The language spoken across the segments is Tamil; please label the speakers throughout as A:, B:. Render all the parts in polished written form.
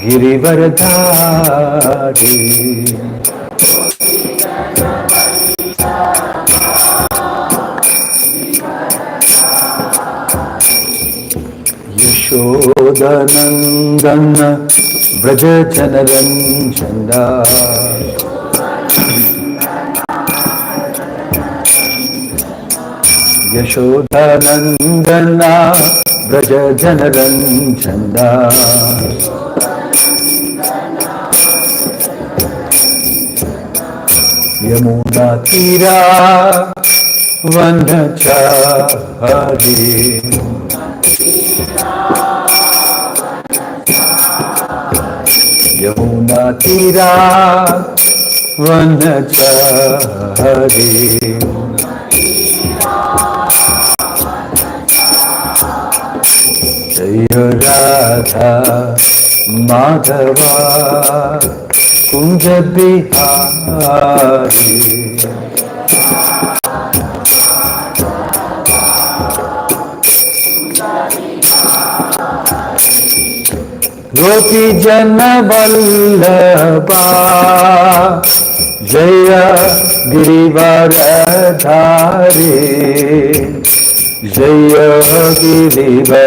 A: गिरिवरधारी यशोदनंदन व्रज जनरंजना यशोदनंदना व्रज जनरंजना यमुना तीरा वनचारी यमुना तीरा वनचारी जय राधा माधवा कुंज बिहारी गोपी जन वल्लभा जय गिरिवरधारी जय गिरिवरधारी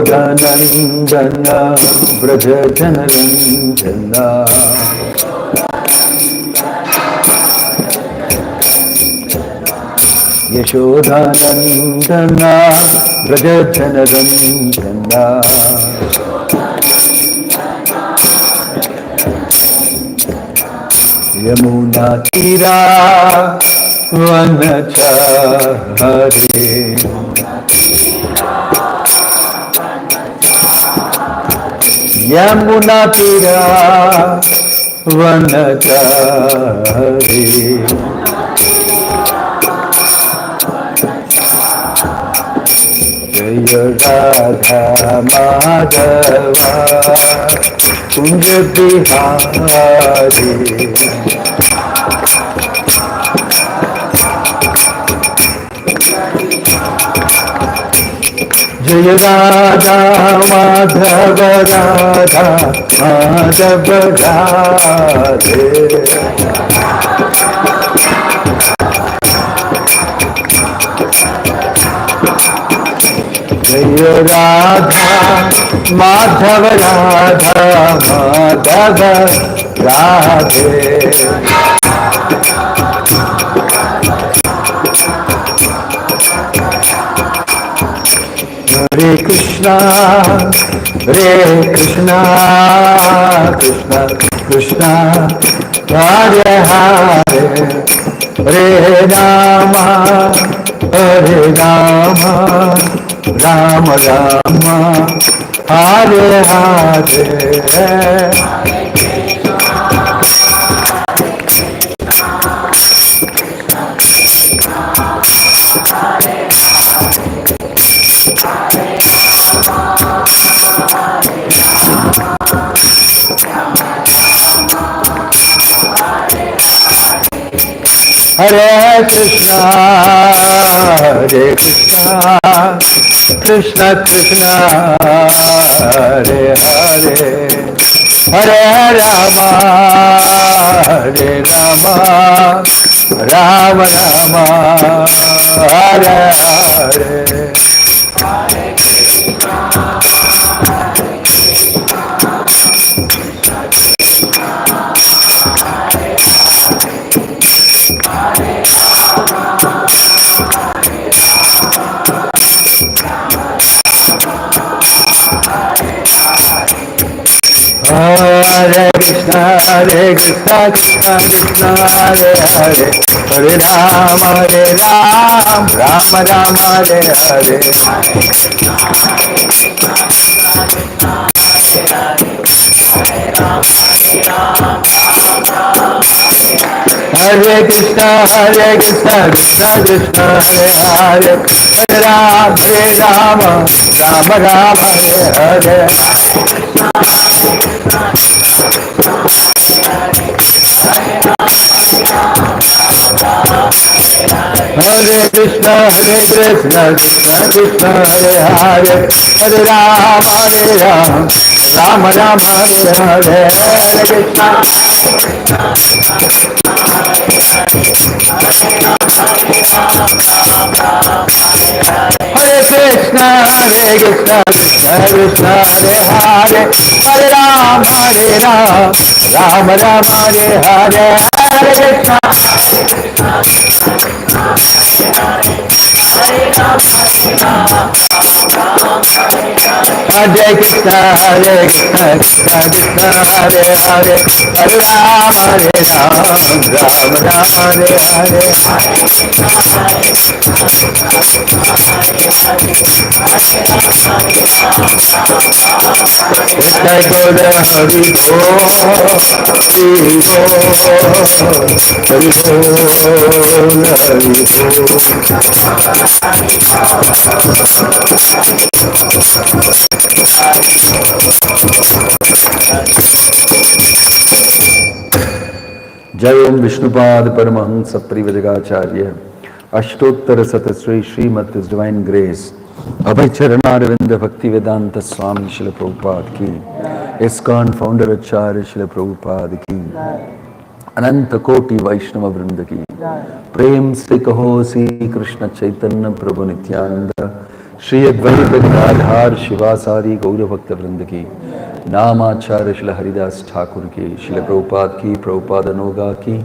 A: यशोदनंदन व्रज जनरंजना यशोदनंदन व्रज जनरंजना यमुना तीरा वनचारी यमुना तीरा वनचारी जय राधा माधवा कुंज बिहारी जय राधा माधव राधा माधव राधे जय Radha Madhav Radha Madhav Radhe Hare Krishna, Krishna Krishna, Hare Hare, Hare Rama, Rama Rama, Hare Hare. Hare Krishna, Krishna Krishna, Hare Hare, Hare Rama, Rama Rama, Hare Hare. Hare Krishna, Krishna Krishna, Hare Hare, Hare Rama, Rama Rama, Hare Hare. Hare Krishna, Krishna Krishna, Hare Hare, Hare Rama, Rama Rama, Hare Hare. Hare Krishna, Krishna Krishna, Hare Hare, Hare Rama, Rama Rama, Hare Hare. Hare Krishna. Hare Krishna, Krishna Krishna, Hare Hare, Hare Rama, Rama Rama, Hare Hare. Hare Krishna. Hare Krishna, Krishna Krishna, Hare Hare, Hare Rama, Rama Rama, Hare Hare. Krishna Goda Hari Bo, Hari Bo, Hari Bo, Jai Om Vishnupad Paramahans Saprivadagacharya Ashtottar Satasri Srimad His Divine Grace Abhay Charanaravinda Bhaktivedanta Swami Srila Prabhupada Ki ISKCON Founder Acharya Srila Prabhupada Ki Ananta Koti Vaishnava Vrinda Ki Prem Sri Kaho Sri Krishna Chaitanya Prabhu Nityananda Shri Advaita Gadadhar Shivasari Gaura Bhakta Vrinda Ki Namacharya Srila Haridas Thakur Ki Srila Prabhupada Ki Prabhupada Noga Ki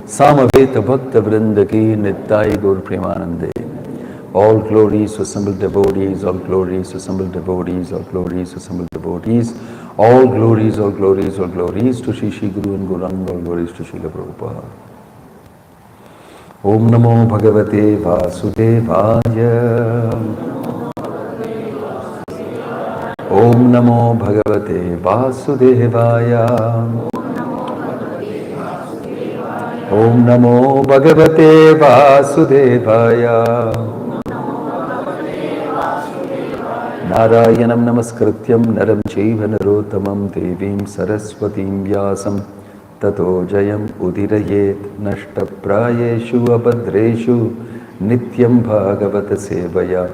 A: Samaveta Bhakta Vrinda Ki Nittai Gaur Premanande. All glories to assembled devotees, all glories to assembled devotees, all glories to assembled devotees, all glories, all glories, all glories to Shri Shri Guru and Gauranga, all glories to Srila Prabhupada. Om Namo Bhagavate Vasudevaya. Om Namo Bhagavate Vasudevaya. Om Namo Bhagavate Vasudevaya. Narayanam Namaskrityam Naram Chaiva Narottamam Devim Saraswatim Vyasam Tato Jayam Udirayet Nashta Prayeshu Abhadreshu Nityam Bhagavata Sevaya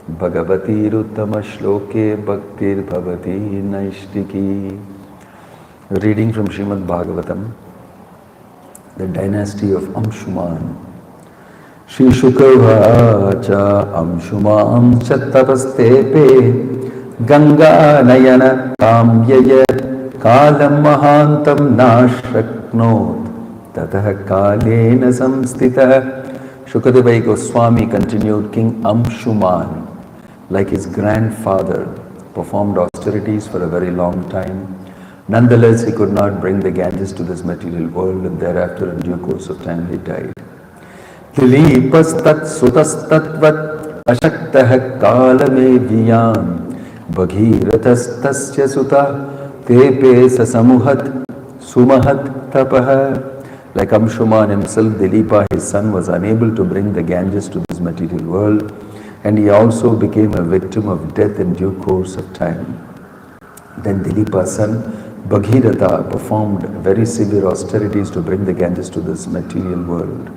A: Bhagavati Ruttama Shloke Bhaktir Bhavati Naishtiki. Reading from Srimad Bhagavatam, the dynasty of Amshuman. Shri Shukavacha Amshumam Chattavastepe Ganga Nayana Kamyayat Kalam Mahantam Nashraknot Tatah Kalena Samstita. Shukadeva Goswami continued, King Amshuman, like his grandfather, performed austerities for a very long time. Nonetheless, he could not bring the Ganges to this material world, and thereafter, in due course of time, he died. Dilipastat sutastatvat ashaktah kalameviyam Bhagirathastasya suta tepe sasamuhat sumahat tapah. Like Amshuman himself, Dilipa, his son, was unable to bring the Ganges to this material world, and he also became a victim of death in due course of time. Then Dilipa's son, Bhagiratha, performed very severe austerities to bring the Ganges to this material world.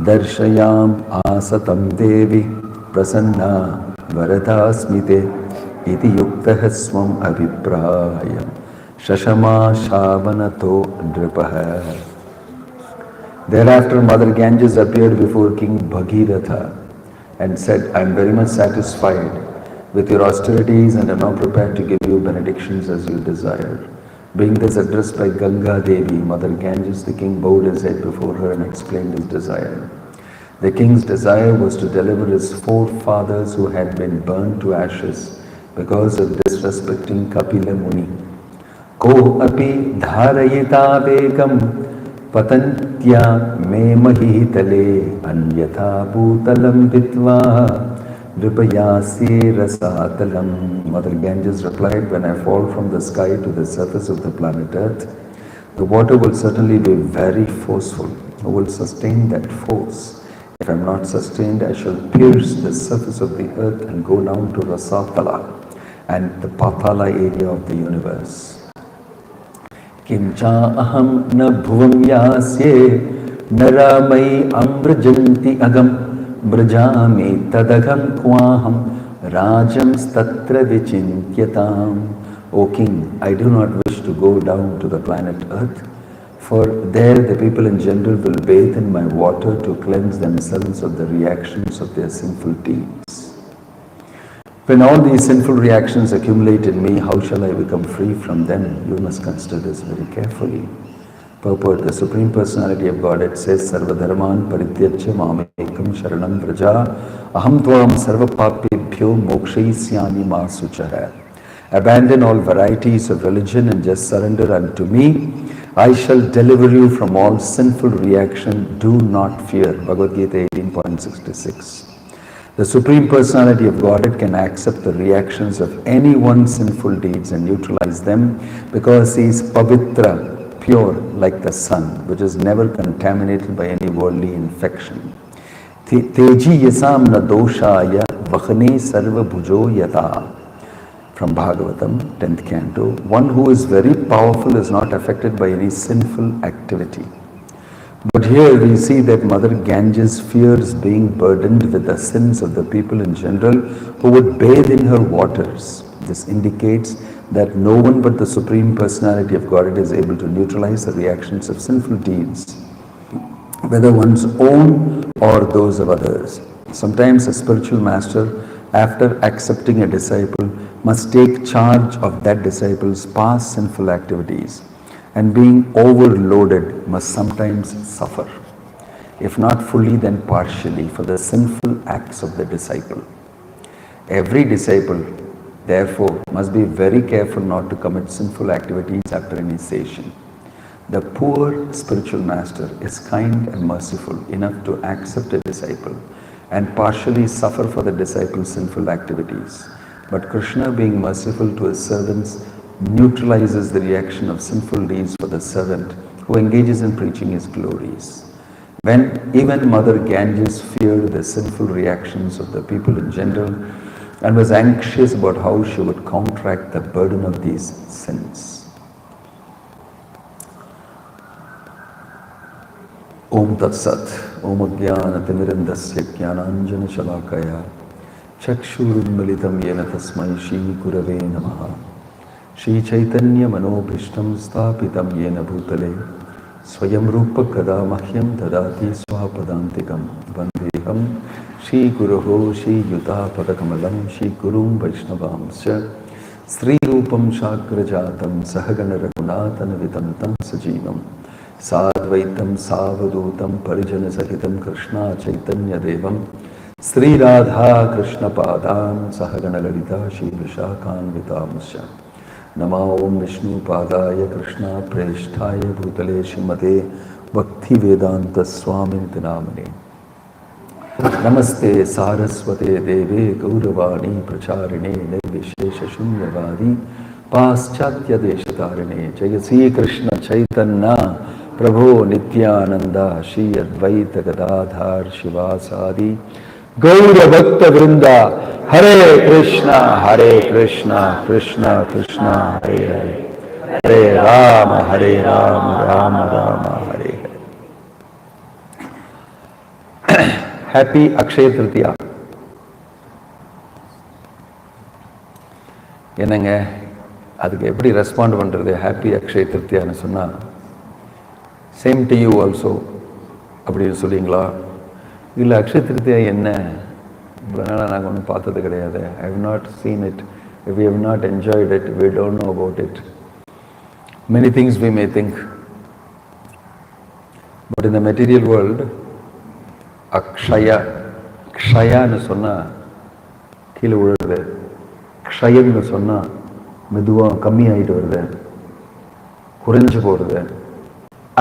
A: Darshayam asatam devi prasanna varadasmite iti yuktah swam abhipraya shashama shavanato dripaha. Thereafter, Mother Ganges appeared before King Bhagiratha and said, I am very much satisfied with your austerities and am now prepared to give you benedictions as you desire. Being thus addressed by Ganga Devi, Mother Ganges, the king bowed his head before her and explained his desire. The king's desire was to deliver his forefathers who had been burned to ashes because of disrespecting Kapila Muni. Ko api dharayita vegam patantya me mahitale anyatha bhutalam vitva dripayasi rasatalam. Mother Ganges replied, when I fall from the sky to the surface of the planet Earth, the water will certainly be very forceful who will sustain that force. If I am not sustained, I shall pierce the surface of the earth and go down to Rasatala and the Patala area of the universe. Kimcha aham na bhuvam yasye naramai ambrajanti agam brajami tadagam kvaham rajam statra vichinkyatam. O king, I do not wish to go down to the planet earth, for there the people in general will bathe in my water to cleanse themselves of the reactions of their sinful deeds. When all these sinful reactions accumulate in me, how shall I become free from them? You must consider this very carefully. Purport: the Supreme Personality of Godhead says, Sarvadharman parityajya mamekam sharanam vraja aham tvam sarva papebhyo mokshayisyami ma suchara. Abandon all varieties of religion and just surrender unto me. I shall deliver you from all sinful reaction. Do not fear. Bhagavad Gita 18.66. The Supreme Personality of Godhead can accept the reactions of anyone's sinful deeds and neutralize them because he is pavitra, pure like the sun, which is never contaminated by any worldly infection. Teji yasam na doshaya vahane sarva bhujo yata. From Bhagavatam, 10th canto, one who is very powerful is not affected by any sinful activity. But here we see that Mother Ganges fears being burdened with the sins of the people in general who would bathe in her waters. This indicates that no one but the Supreme Personality of Godhead is able to neutralize the reactions of sinful deeds, whether one's own or those of others. Sometimes a spiritual master, after accepting a disciple, must take charge of that disciple's past sinful activities, and being overloaded must sometimes suffer, if not fully then partially, for the sinful acts of the disciple. Every disciple, therefore, must be very careful not to commit sinful activities after initiation. The poor spiritual master is kind and merciful enough to accept a disciple and partially suffer for the disciple's sinful activities. But Krishna, being merciful to his servants, neutralizes the reaction of sinful deeds for the servant who engages in preaching his glories. When even Mother Ganges feared the sinful reactions of the people in general and was anxious about how she would counteract the burden of these sins. Om Tat Sat, Om Ajnana Timirandasya Jnananjana Shalakaya Chakshurunmilitam Yena Tasmai Shri Gurave Namaha Shri Chaitanya Manobhishtam Sthapitam Yena Bhutale Swayam Rupa Kada Mahyam Dadati Swapadantikam Vandeham Shri Guruho Shri Yuta Padakamalam Shri Gurum Vaishnavamsya Sri Rupam Shakrajatam Sahagana Raghunatana Vitantam Sajivam Sadvaitam Savadutam Parijana Sahitam Krishna Chaitanya Devam Sri Radha Krishna Padam Sahagana Lalita Shri Vishakan Vitamusya Nama Om Vishnu Padaya Krishna Preshtaya Bhutale Shrimate Bhakti Vedanta Swami Namane Namaste Saraswate Deve Gauravani Pracharine Nirvishesha Shunyavadi Paschatya Deshatarine Jayasi Krishna Chaitanya Prabhu Nityananda Shri Advaita Gadadhar Shivasadi Gaura Bhakta Vrinda Hare Krishna Krishna Krishna Hare Hare Hare Rama Rama Hare Hare. Happy Akshaya Tritiya. என்னங்க அதுக்கு எப்படி ரெஸ்பாண்ட் பண்ணுறது? ஹாப்பி அக்ஷய திருத்தியான்னு சொன்னால் சேம் டு யூ ஆல்சோ அப்படின்னு சொல்லிங்களா? இல்லை அக்ஷய திருத்தியா என்ன அதனால் நாங்கள் ஒன்றும் பார்த்தது கிடையாது. I have not seen it, we have not enjoyed it, we don't know about it. Many things we may think, but in the material world அக்ஷயா, க்ஷயான்னு சொன்னால் கீழே விழுறது, க்ஷயம்னு சொன்னால் மெதுவாக கம்மியாகிட்டு வருது, குறைஞ்சு போகிறது.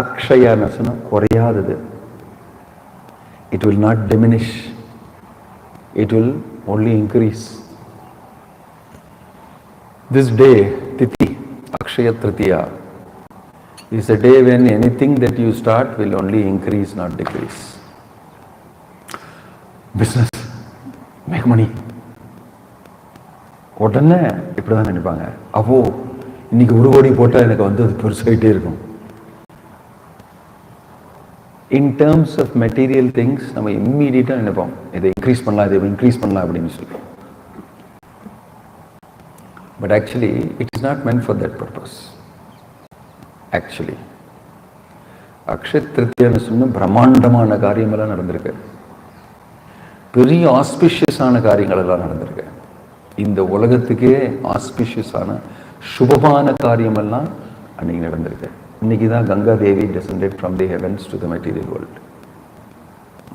A: அக்ஷயான்னு சொன்னால் குறையாதது. It will not diminish, it will only increase. This day, Tithi, Akshaya Tritiya, is a day when anything that you start will only increase, not decrease. Business, make money. உடனே இப்படிதான் நினைப்பாங்க. அப்போ இன்னைக்கு 1 கோடி போட்டால் எனக்கு வந்து அது பெருசாகிட்டே இருக்கும். In terms of material things, நம்ம இம்மீடியட்டாக நினைப்போம், இதை இன்க்ரீஸ் பண்ணலாம், இதை இன்க்ரீஸ் பண்ணலாம் அப்படின்னு சொல்லி. But actually, it is not meant for that purpose. Actually, Akshaya Tritiya சொன்ன பிரம்மாண்டமான காரியமெல்லாம் நடந்திருக்கு. பெரிய ஆஸ்பிஷியஸான காரியங்கள் எல்லாம் நடந்திருக்கு. இந்த உலகத்துக்கே ஆஸ்பிஷியஸான சுபமான காரியமெல்லாம் அன்னைக்கு நடந்திருக்கு. இன்னைக்கு தான் கங்கா தேவி descended from the heavens to the material world.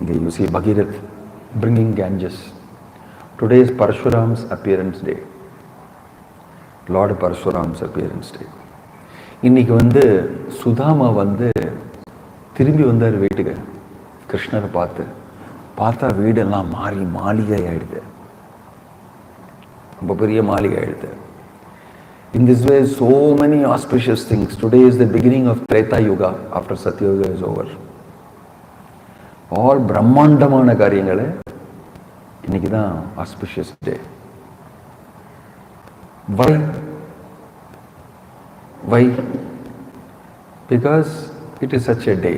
A: இங்கே you see Bhagiratha bringing Ganges. Today is Parshuram's appearance day. Lord Parshuram's appearance day. இன்னைக்கு வந்து சுதாமா வந்து திரும்பி வந்தார் வீட்டுக்கு. கிருஷ்ணரை பார்த்தா வீடெல்லாம் மாறி மாளிகை ஆயிடுது. ரொம்ப பெரிய மாளிகை ஆயிடுது. In this way, so many auspicious things. Today is the beginning of Treta Yuga after Satya Yuga is over. All பிரம்மாண்டமான காரியங்களே இன்னைக்கு தான் auspicious day. Why? Because it is such a day.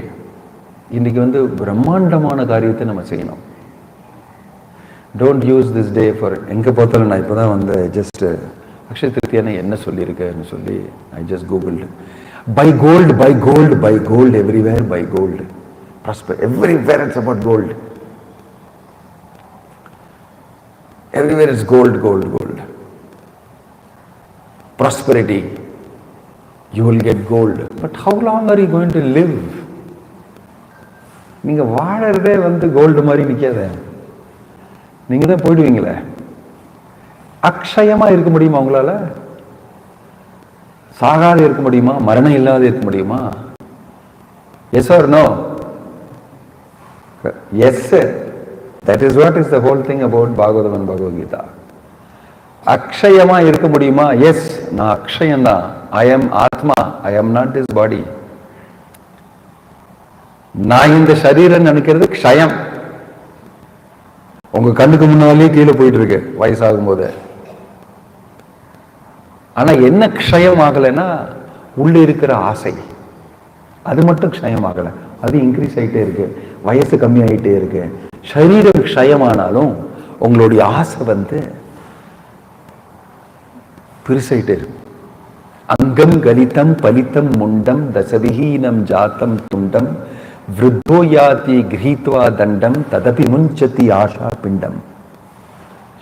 A: இன்னைக்கு வந்து பிரம்மாண்டமான காரியத்தை நம்ம செய்யணும். Don't use this day for எங்கே பார்த்தாலும். நான் இப்போ தான் வந்து ஜஸ்ட் அக்ஷய திருத்தியான என்ன சொல்லியிருக்கேன்னு சொல்லி I just googled. Buy gold, buy gold, buy gold everywhere, buy gold. Prosper. Everywhere it's about gold. Everywhere is gold, gold, gold. Prosperity. You will get gold. But how long are you going to live? நீங்க வாழறதே வந்து கோல்டு மாதிரி நிக்காத. நீங்க தான் போயிடுவீங்களே. அக்ஷயமா இருக்க முடியுமா உங்களால? சாகாத இருக்க முடியுமா? மரணம் இல்லாத இருக்க முடியுமா? Yes or no? Yes. That is what is the whole thing about Bhagavatam and Bhagavad Gita. அக்ஷயமா இருக்க முடியுமா? எஸ், நான் அக்ஷயம் தான். I am ஆத்மா. I am not this body. நான் இந்த சரீரம் நினைக்கிறது க்ஷயம். உங்க கண்ணுக்கு முன்னாலே கீழே போயிட்டு இருக்கு வயசாகும் போது. ஆனா என்ன க்ஷயம் ஆகலைன்னா உள்ள இருக்கிற ஆசை, அது மட்டும் க்ஷயம் ஆகலை. அது இன்க்ரீஸ் ஆகிட்டே இருக்கு, வயசு கம்மி ஆகிட்டே இருக்கு. சரீரம் க்ஷயமானாலும் உங்களுடைய ஆசை வந்து பெருசாயிட்டே இருக்கு. அங்கம் கலிதம் பலித்தம் முண்டம் தசவிஹீனம் ஜாத்தம் துண்டம் விருத்தோ யாதி கிரீத்வா தண்டம் ததபி முஞ்சதி ஆஷா பிண்டம்.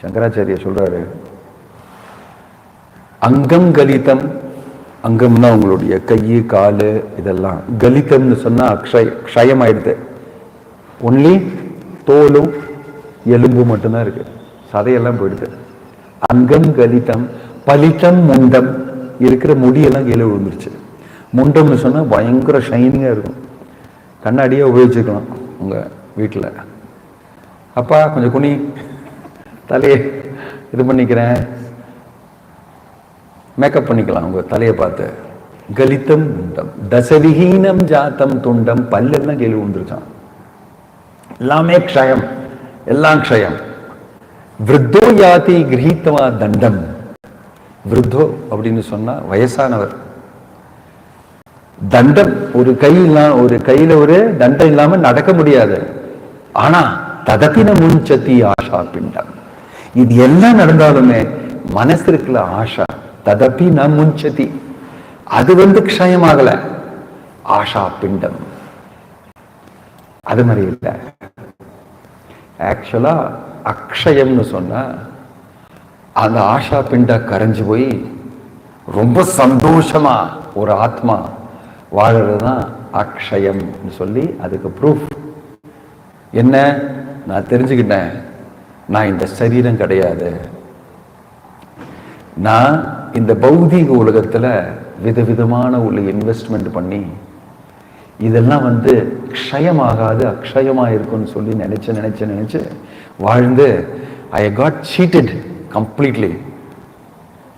A: சங்கராச்சாரிய சொல்றாரு, அங்கம் கலிதம், அங்கம்னா உங்களுடைய கை காலு இதெல்லாம், கலிதம்னு சொன்னா க்ஷயம் ஆயிடுது. ஒன்லி தோலும் எலும்பு மட்டும்தான் இருக்கு, சதையெல்லாம் போயிடுது. அங்கம் கலிதம் பலித்தம் முண்டம், இருக்கிற முடியெல்லாம் கீழே விழுந்துருச்சு. முண்டம்னு சொன்னா பயங்கர ஷைனிங்கா இருக்கும். கண்ணாடியே உபயோகிச்சுக்கலாம் உங்க வீட்டில். அப்பா கொஞ்சம் குனி, தலையை இது பண்ணிக்கிறேன், மேக்கப் பண்ணிக்கலாம் உங்க தலையை பார்த்து. கலித்தம் முண்டம் தசவிஹீனம் ஜாத்தம் துண்டம், பல்லெல்லாம் கீழே விழுந்துருச்சான். எல்லாமே க்ஷயம், எல்லாம் க்ஷயம். விருத்தோ யாதி கிரீத்வா தண்டம். விருத்தோ அப்படின்னு சொன்னா வயசானவர். தண்டம், ஒரு கையில ஒரு தண்டம் இல்லாம நடக்க முடியாது. ஆனா ததபின முன்சதி ஆஷா பிண்டம். இது எல்லாம் நடந்தாலுமே மனசு இருக்குல்ல ஆஷா, ததபி ந முன்சதி, அது வந்து க்ஷயமாகல. ஆஷா பிண்டம் அது மாதிரி இல்லை. ஆக்சுவலா அக்ஷயம்னு சொன்னா அந்த ஆஷா பிண்டா கரைஞ்சு போய் ரொம்ப சந்தோஷமா ஒரு ஆத்மா வாழறதுதான் அக்ஷயம் சொல்லி அதுக்கு ப்ரூஃப் என்ன? நான் தெரிஞ்சுக்கிட்டேன், நான் இந்த சரீரம் கிடையாது. நான் இந்த பௌதீக உலகத்துல விதவிதமான உள்ள இன்வெஸ்ட்மெண்ட் பண்ணி இதெல்லாம் வந்து க்ஷயமாகாது, அக்ஷயமா இருக்கும்னு சொல்லி நினைச்சு வாழ்ந்து I got cheated completely.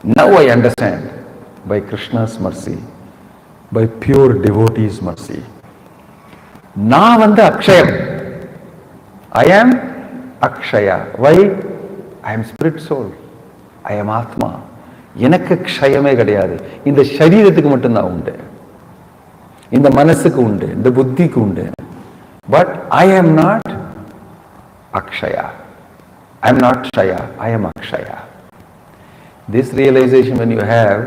A: Now I understand by Krishna's mercy by pure devotees' mercy. நான் வந்து Akshayam. I am Akshaya. Why? I am spirit soul. I am Atma. எனக்கு க்ஷயமே கிடையாது. இந்த சரீரத்துக்கு மட்டும்தான் உண்டு, இந்த மனசுக்கு உண்டு, இந்த புத்திக்கு உண்டு. But I am not Akshaya. I am not Shaya. I am Akshaya. This realization when you have,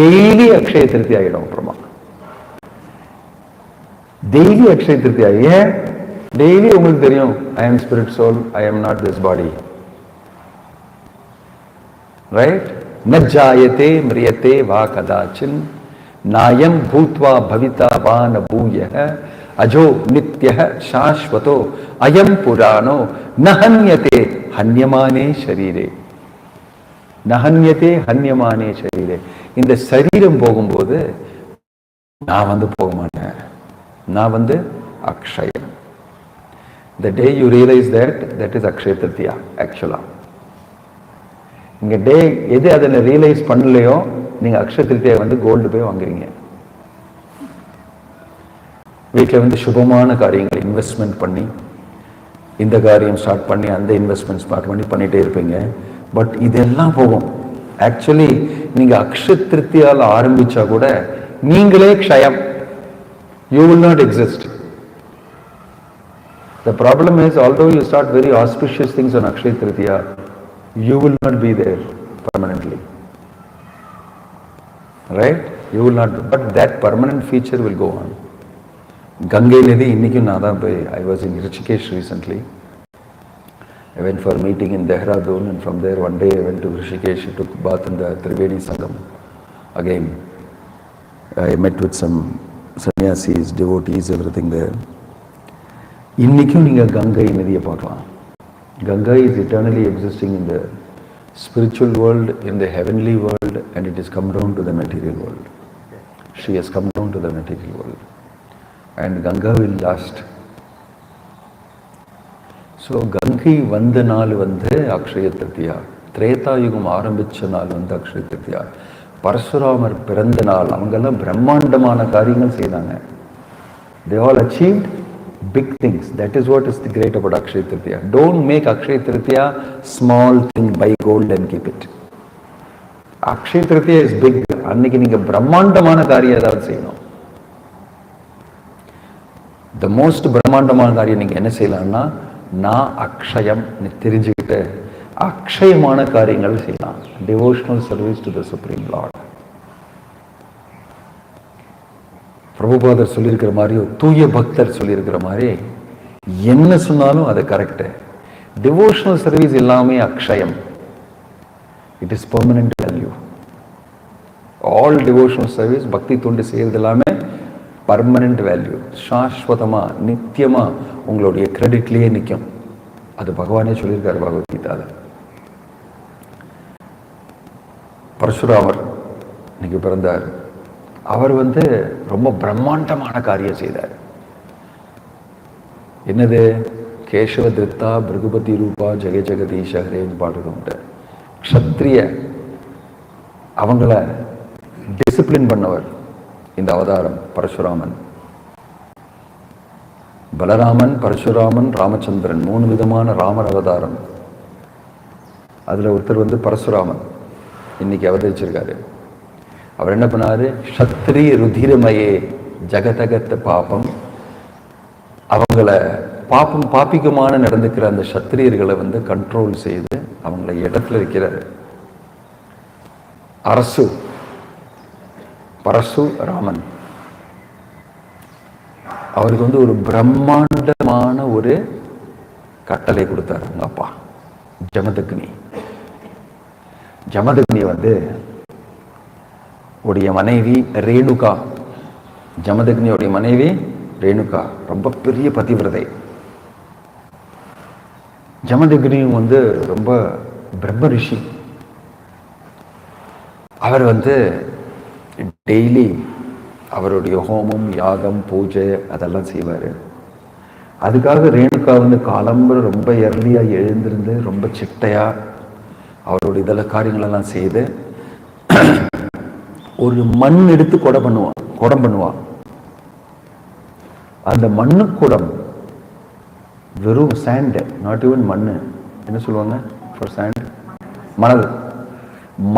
A: daily Akshaya Tritiya ஆயிடும். அப்புறமா daily Akshaya Tritiya. ஏன் daily உங்களுக்கு தெரியும், I am spirit soul, I am not this body. Right? न जायते म्रियते वा कदाचिन नायम भूत्वा भविता वा न भूयः अजो नित्यः शाश्वतो अयम पुराणो न हन्यते हन्यमाने शरीरे. நஹன்யதே ஹன்யமானே ஷரீரே. இந்த சரீரம் போகும்போது நான் வந்து போக மாட்டேன், நான் வந்து Akshayam. The day you realize that is Akshaya Tritiya actually. இங்க டே எது அதை ரியலைஸ் பண்ணலையோ நீங்க அக்ஷய திருத்தியா வந்து கோல்டு போய் வாங்குறீங்க. வீட்டில் வந்து சுபமான காரியங்கள் இன்வெஸ்ட்மெண்ட் பண்ணி, இந்த காரியம் ஸ்டார்ட் பண்ணி அந்த இன்வெஸ்ட்மெண்ட் ஸ்டார்ட் பண்ணி பண்ணிட்டே இருப்பீங்க. பட் இதெல்லாம் போகும். ஆக்சுவலி நீங்க அக்ஷய திருத்தியால ஆரம்பிச்சா கூட நீங்களே க்ஷயம். You will not exist. The problem is, although you start very auspicious things on Akshaya Tritiya, you will not be there permanently. Right? You will not, but that permanent feature will go on. Gangai Nadi, இன்னைக்கும் நான் தான் போய், I was in Rishikesh recently. I went for a meeting in Dehradun, and from there one day I went to Rishikesh, I took bath in the Trivedi Sangam. Again, I met with some sannyasis, devotees, everything there. இன்னைக்கும் நீங்க கங்கை நதியை பார்க்கலாம். Ganga is eternally existing in the spiritual world, in the heavenly world, and it has come down to the material world. She has come down to the material world. And Ganga will last. So, Gangai vanda naal vande Akshaya Tritiya. Treta yugam ஆரம்பிச்ச நாள் வந்து Akshaya Tritiya. பரசுராமர் பிறந்த நாள். அவங்கெல்லாம் பிரம்மாண்டமான காரியங்கள் செய்தாங்க. They all achieved big things. That is what is the great about Akshaya Tritiya. Don't make Akshaya Tritiya small thing, buy gold and keep it. Akshaya Tritiya is big. அன்னைக்கு நீங்க பிரம்மாண்டமான காரியம் ஏதாவது செய்யணும். The most பிரம்மாண்டமான காரியம் நீங்க என்ன செய்யலாம்னா, நான் அக்ஷயம் தெரிஞ்சுக்கிட்டு அக்ஷயமான காரியங்கள் செய்யலாம். Devotional service to the Supreme Lord. பிரபுபாதர் சொல்லியிருக்கிற மாதிரி, தூய பக்தர் சொல்லியிருக்கிற மாதிரி, என்ன சொன்னாலும் அது கரெக்டு. டிவோஷனல் சர்வீஸ் எல்லாமே அக்ஷயம். It is permanent value. All devotional service, பக்தி தொண்டு செய்யறது எல்லாமே பர்மனன்ட் வேல்யூ. சாஸ்வதமா நித்தியமா உங்களுடைய கிரெடிட்லேயே நிற்கும். அது பகவானே சொல்லியிருக்காரு பகவத்கீதால. பரசுராமர் இன்னைக்கு பிறந்தார். அவர் வந்து ரொம்ப பிரம்மாண்டமான காரியம் செய்தார். என்னது? கேசவ திருத்தா பிருகுபதி ரூபா ஜெய ஜெகதீஷ ஹரேன்னு பாடுறது உண்டு. க்ஷத்ரிய அவங்கள டிசிப்ளின் பண்ணவர் இந்த அவதாரம் பரசுராமன். பலராமன், பரசுராமன், ராமச்சந்திரன், 3 விதமான ராமர் அவதாரம். அதுல ஒருத்தர் வந்து பரசுராமன் இன்னைக்கு அவதரிச்சிருக்காரு. அவர் என்ன பண்ணாரு? சத்திரிய ருதிரமயே ஜகதகத்த பாபம். அவங்கள பாப்பிகமான நடந்துக்கிற அந்த சத்திரியர்களை வந்து கண்ட்ரோல் செய்து அவங்கள இடத்துல வைக்கிறாரு. அரசு பரசு ராமன். அவருக்கு வந்து ஒரு பிரம்மாண்டமான ஒரு கட்டளை கொடுத்தாரு அவங்க அப்பா ஜமதக்னி. ஜமதக்னி வந்து உடைய மனைவி ரேணுகா. ஜமதக்னியோடைய மனைவி ரேணுகா ரொம்ப பெரிய பதிவிரதை. ஜமதக்னியும் வந்து ரொம்ப பிரம்ம ரிஷி. அவர் வந்து டெய்லி அவருடைய ஹோமம், யாகம், பூஜை அதெல்லாம் செய்வார். அதுக்காக ரேணுகா வந்து காலம்பர ரொம்ப எர்லியாக எழுந்திருந்து ரொம்ப சிட்டையாக அவருடைய இதெல்லாம் காரியங்களெல்லாம் செய்து ஒரு மண் எடுத்து கொடை பண்ணுவான். குடம் பண்ணுவா. அந்த மண்ணு குடம் வெறும் சாண்ட், நாட் ஈவன் மண்ணு, என்ன சொல்லுவாங்க ஃபார் சாண்ட், மணல்.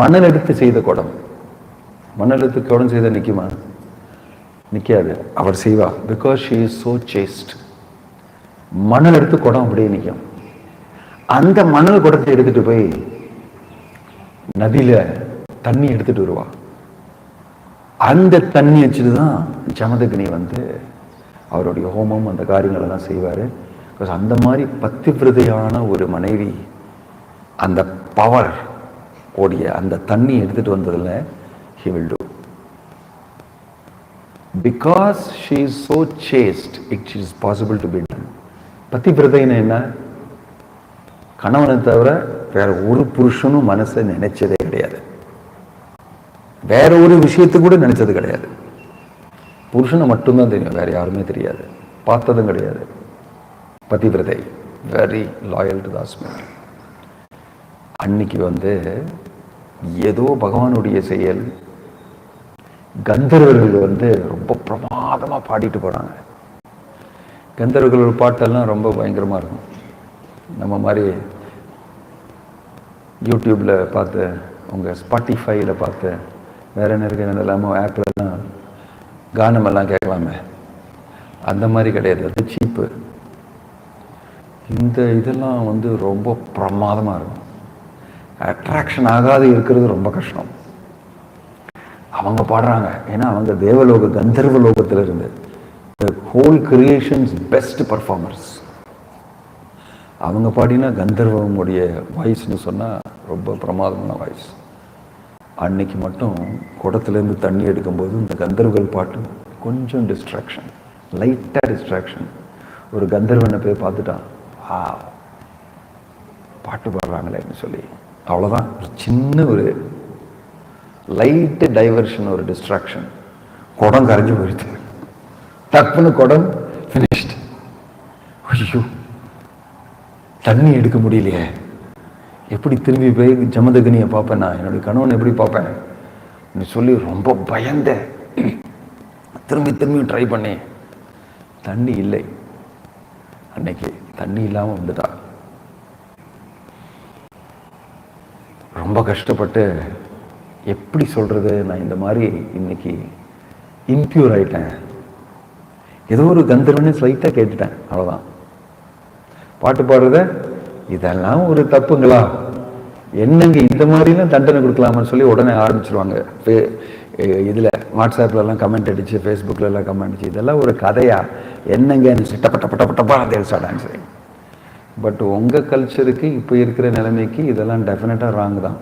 A: மணல் எடுத்து செய்த குடம். மணல் எடுத்து குடம் செய்த நிற்குமா? நிற்காது. அவர் செய்வா. Because she is so chaste. மணல் எடுத்து குடம் அப்படியே நிற்கும். அந்த மணல் குடத்தை எடுத்துட்டு போய் நதியில தண்ணி எடுத்துட்டு வருவா. அந்த தண்ணி வச்சுட்டுதான் ஜமதக்னி அவருடைய ஹோமம் அந்த காரியங்கள் எல்லாம் செய்வாரு. அந்த மாதிரி பத்திவிரதையான ஒரு மனைவி அந்த பவர் ஓடிய அந்த தண்ணி எடுத்துட்டு வந்ததுல he will do because she is so chaste, it is possible to be done. பத்திவிரதைன்னு என்ன? கணவனை தவிர வேற ஒரு புருஷனும் மனசை நினைச்சதே கிடையாது. வேற ஒரு விஷயத்து கூட நினைச்சது கிடையாது. புருஷனை மட்டும்தான் தெரியும், வேற யாருமே தெரியாது, பார்த்ததும் கிடையாது. பதிவிரதை, very loyal to the husband. அன்னைக்கு ஏதோ பகவானுடைய செயல். கந்தர்வர்கள் ரொம்ப பிரமாதமா பாடிட்டு போறாங்க. கந்தர்வர்கள் பாட்டெல்லாம் ரொம்ப பயங்கரமா இருக்கும். நம்ம மாதிரி யூடியூப்ல பார்த்து, உங்க ஸ்பாட்டிஃபைல பார்த்து, வேற என்ன இருக்கு இல்லாமல் ஆப்லலாம் கானமெல்லாம் கேட்கலாமே, அந்த மாதிரி கிடையாது. அது சீப்பு. இந்த இதெல்லாம் ரொம்ப பிரமாதமாக இருக்கும். அட்ராக்ஷன் ஆகாது இருக்கிறது ரொம்ப கஷ்டம். அவங்க பாடுறாங்க, ஏன்னா அவங்க தேவலோக கந்தர்வ லோகத்தில் இருந்து ஹோல் கிரியேஷன்ஸ் பெஸ்ட் பர்ஃபார்மர்ஸ். அவங்க பாடினா கந்தர்வனுடைய வாய்ஸ்ன்னு சொன்னால் ரொம்ப பிரமாதமான வாய்ஸ். அன்னைக்கு மட்டும் குடத்துலேருந்து தண்ணி எடுக்கும்போது இந்த கந்தர்வர்கள் பாட்டு கொஞ்சம் டிஸ்ட்ராக்ஷன், லைட்டாக டிஸ்ட்ராக்ஷன். ஒரு கந்தர்வனை போய் பார்த்துட்டான், பாட்டு பாடுறாங்களேன்னு சொல்லி, அவ்வளோதான். சின்ன ஒரு லைட்டு டைவர்ஷன், ஒரு டிஸ்ட்ராக்ஷன். குடம் கரைஞ்சி போயிடுது. டக்குன்னு குடம் ஃபினிஷ்ட். ஐயோ, தண்ணி எடுக்க முடியலையே, எப்படி திரும்பி போய் ஜமதக்னியை பார்ப்பேன், நான் என்னுடைய கணவனை எப்படி பார்ப்பேன் சொல்லி ரொம்ப பயந்தேன். திரும்பி ட்ரை பண்ணேன், தண்ணி இல்லை. அன்னைக்கு தண்ணி இல்லாமல் வந்துட்டா. ரொம்ப கஷ்டப்பட்டு, எப்படி சொல்றது, நான் இந்த மாதிரி இன்னைக்கு இம்பியூர் ஆயிட்டேன். ஏதோ ஒரு கந்தர்வனே ஸ்லைட்டாக கேட்டுட்டேன், அவ்வளோதான். பாட்டு பாடுறத இதெல்லாம் ஒரு தப்புங்களா, என்னங்க இந்த மாதிரிலாம் தண்டனை கொடுக்கலாமான்னு சொல்லி உடனே ஆரம்பிச்சிருவாங்க. இதில் வாட்ஸ்அப்லலாம் கமெண்ட் அடிச்சு, ஃபேஸ்புக்கிலலாம் கமெண்ட் அடிச்சு, இதெல்லாம் ஒரு கதையா, என்னங்க சிட்டப்பட்டப்பட்டப்பட்டப்பா தேல்ஸா டான்ஸ். பட் உங்கள் கல்ச்சருக்கு இப்போ இருக்கிற நிலைமைக்கு இதெல்லாம் டெஃபினட்டாக ராங் தான்.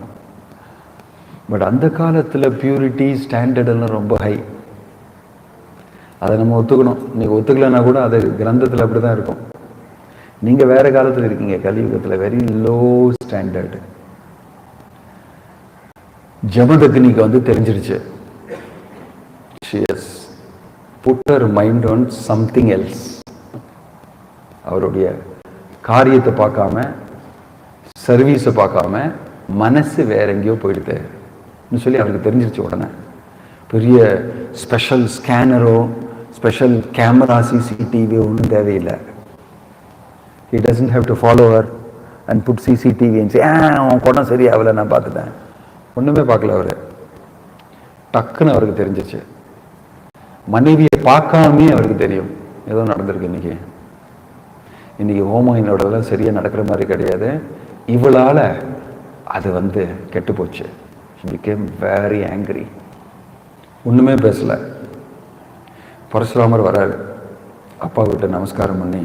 A: பட் அந்த காலத்தில் பியூரிட்டி ஸ்டாண்டர்ட் எல்லாம் ரொம்ப ஹை. அதை நம்ம ஒத்துக்கணும். நீங்கள் ஒத்துக்கலைன்னா கூட அது கிரந்தத்தில் அப்படி தான் இருக்கும். நீங்கள் வேற காலத்தில் இருக்கீங்க, கலியுகத்தில் வெரி லோ ஸ்டாண்டர்டு. ஜமதக்னிக்கு தெரிஞ்சிருச்சு. She has put her mind on something else. அவருடைய காரியத்தை பார்க்காம, சர்வீஸை பார்க்காம, மனசு வேற எங்கேயோ போயிடுதுன்னு சொல்லி அவருக்கு தெரிஞ்சிருச்சு. உடனே பெரிய ஸ்பெஷல் ஸ்கேனரோ ஸ்பெஷல் கேமரா சிசிடிவி ஒன்றும் தேவையில்லை. He doesn't have to follow her and put CCTV and say, உன் குடம் சரியாகல, நான் பார்த்துட்டேன். ஒன்றுமே பார்க்கல அவர். டக்குன்னு அவருக்கு தெரிஞ்சிச்சு. மனைவியை பார்க்காமே அவருக்கு தெரியும் ஏதோ நடந்திருக்கு. இன்னைக்கு ஹோமம் என்னோடதெல்லாம் சரியாக நடக்கிற மாதிரி கிடையாது. இவளால் அது கெட்டு போச்சு. She became very angry. ஒன்றுமே பேசலை. பரசுராமர் வராரு, அப்பா கிட்ட நமஸ்காரம் பண்ணி,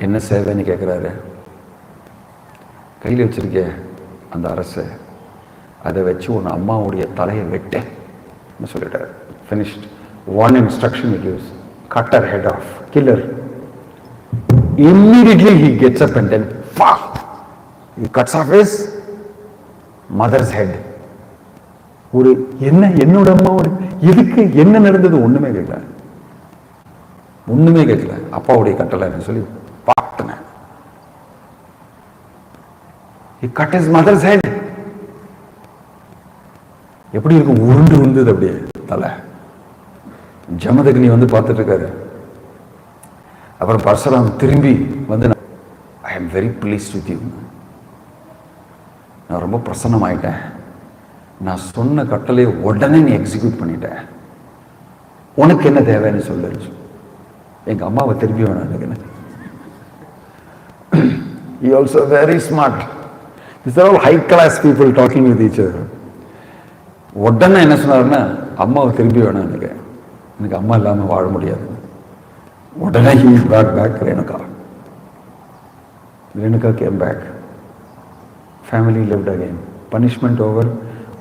A: என்ன சேவைன்னு கேட்குறாரு. கையில் வச்சிருக்கே அந்த அரசை, அதை வச்சு உன் அம்மாவுடைய தலையை வெட்டேன்னு சொல்லிட்டார். Finished. One instruction he gives, cut her head off, kill her. Immediately he gets up and then he cuts off his mother's head. ஒரு என்னோட அம்மாவோட எதுக்கு என்ன நடந்தது ஒண்ணுமே கேட்கல. அப்பாவுடைய கட்டளைன்னு சொல்லி பார்த்தேன். He cut his mother's head. எப்படி இருக்கும், உருண்டு வந்தது அப்படியே தலை. ஜமதக்னி வந்து பார்த்துட்டு இருக்காரு. அப்புறம் பரசுராம் திரும்பி வந்து, I am very pleased with you, நான் ரொம்ப பிரசன்னமாயிட்டேன், நான் சொன்ன கட்டளையை உடனே நீ எக்ஸிக்யூட் பண்ணிட்டேன், உனக்கு என்ன தேவைன்னு சொல்லு. எங்க அம்மாவை திரும்பி வேணும் எனக்கு. He also very smart. These are all high class people talking with each other. உடனே என்ன சொன்னாருன்னா, அம்மாவை திரும்பி வேணும் எனக்கு, எனக்கு அம்மா இல்லாமல் வாழ முடியாது. உடனே he brought back Renuka. Renuka came back. Family lived again. Punishment over,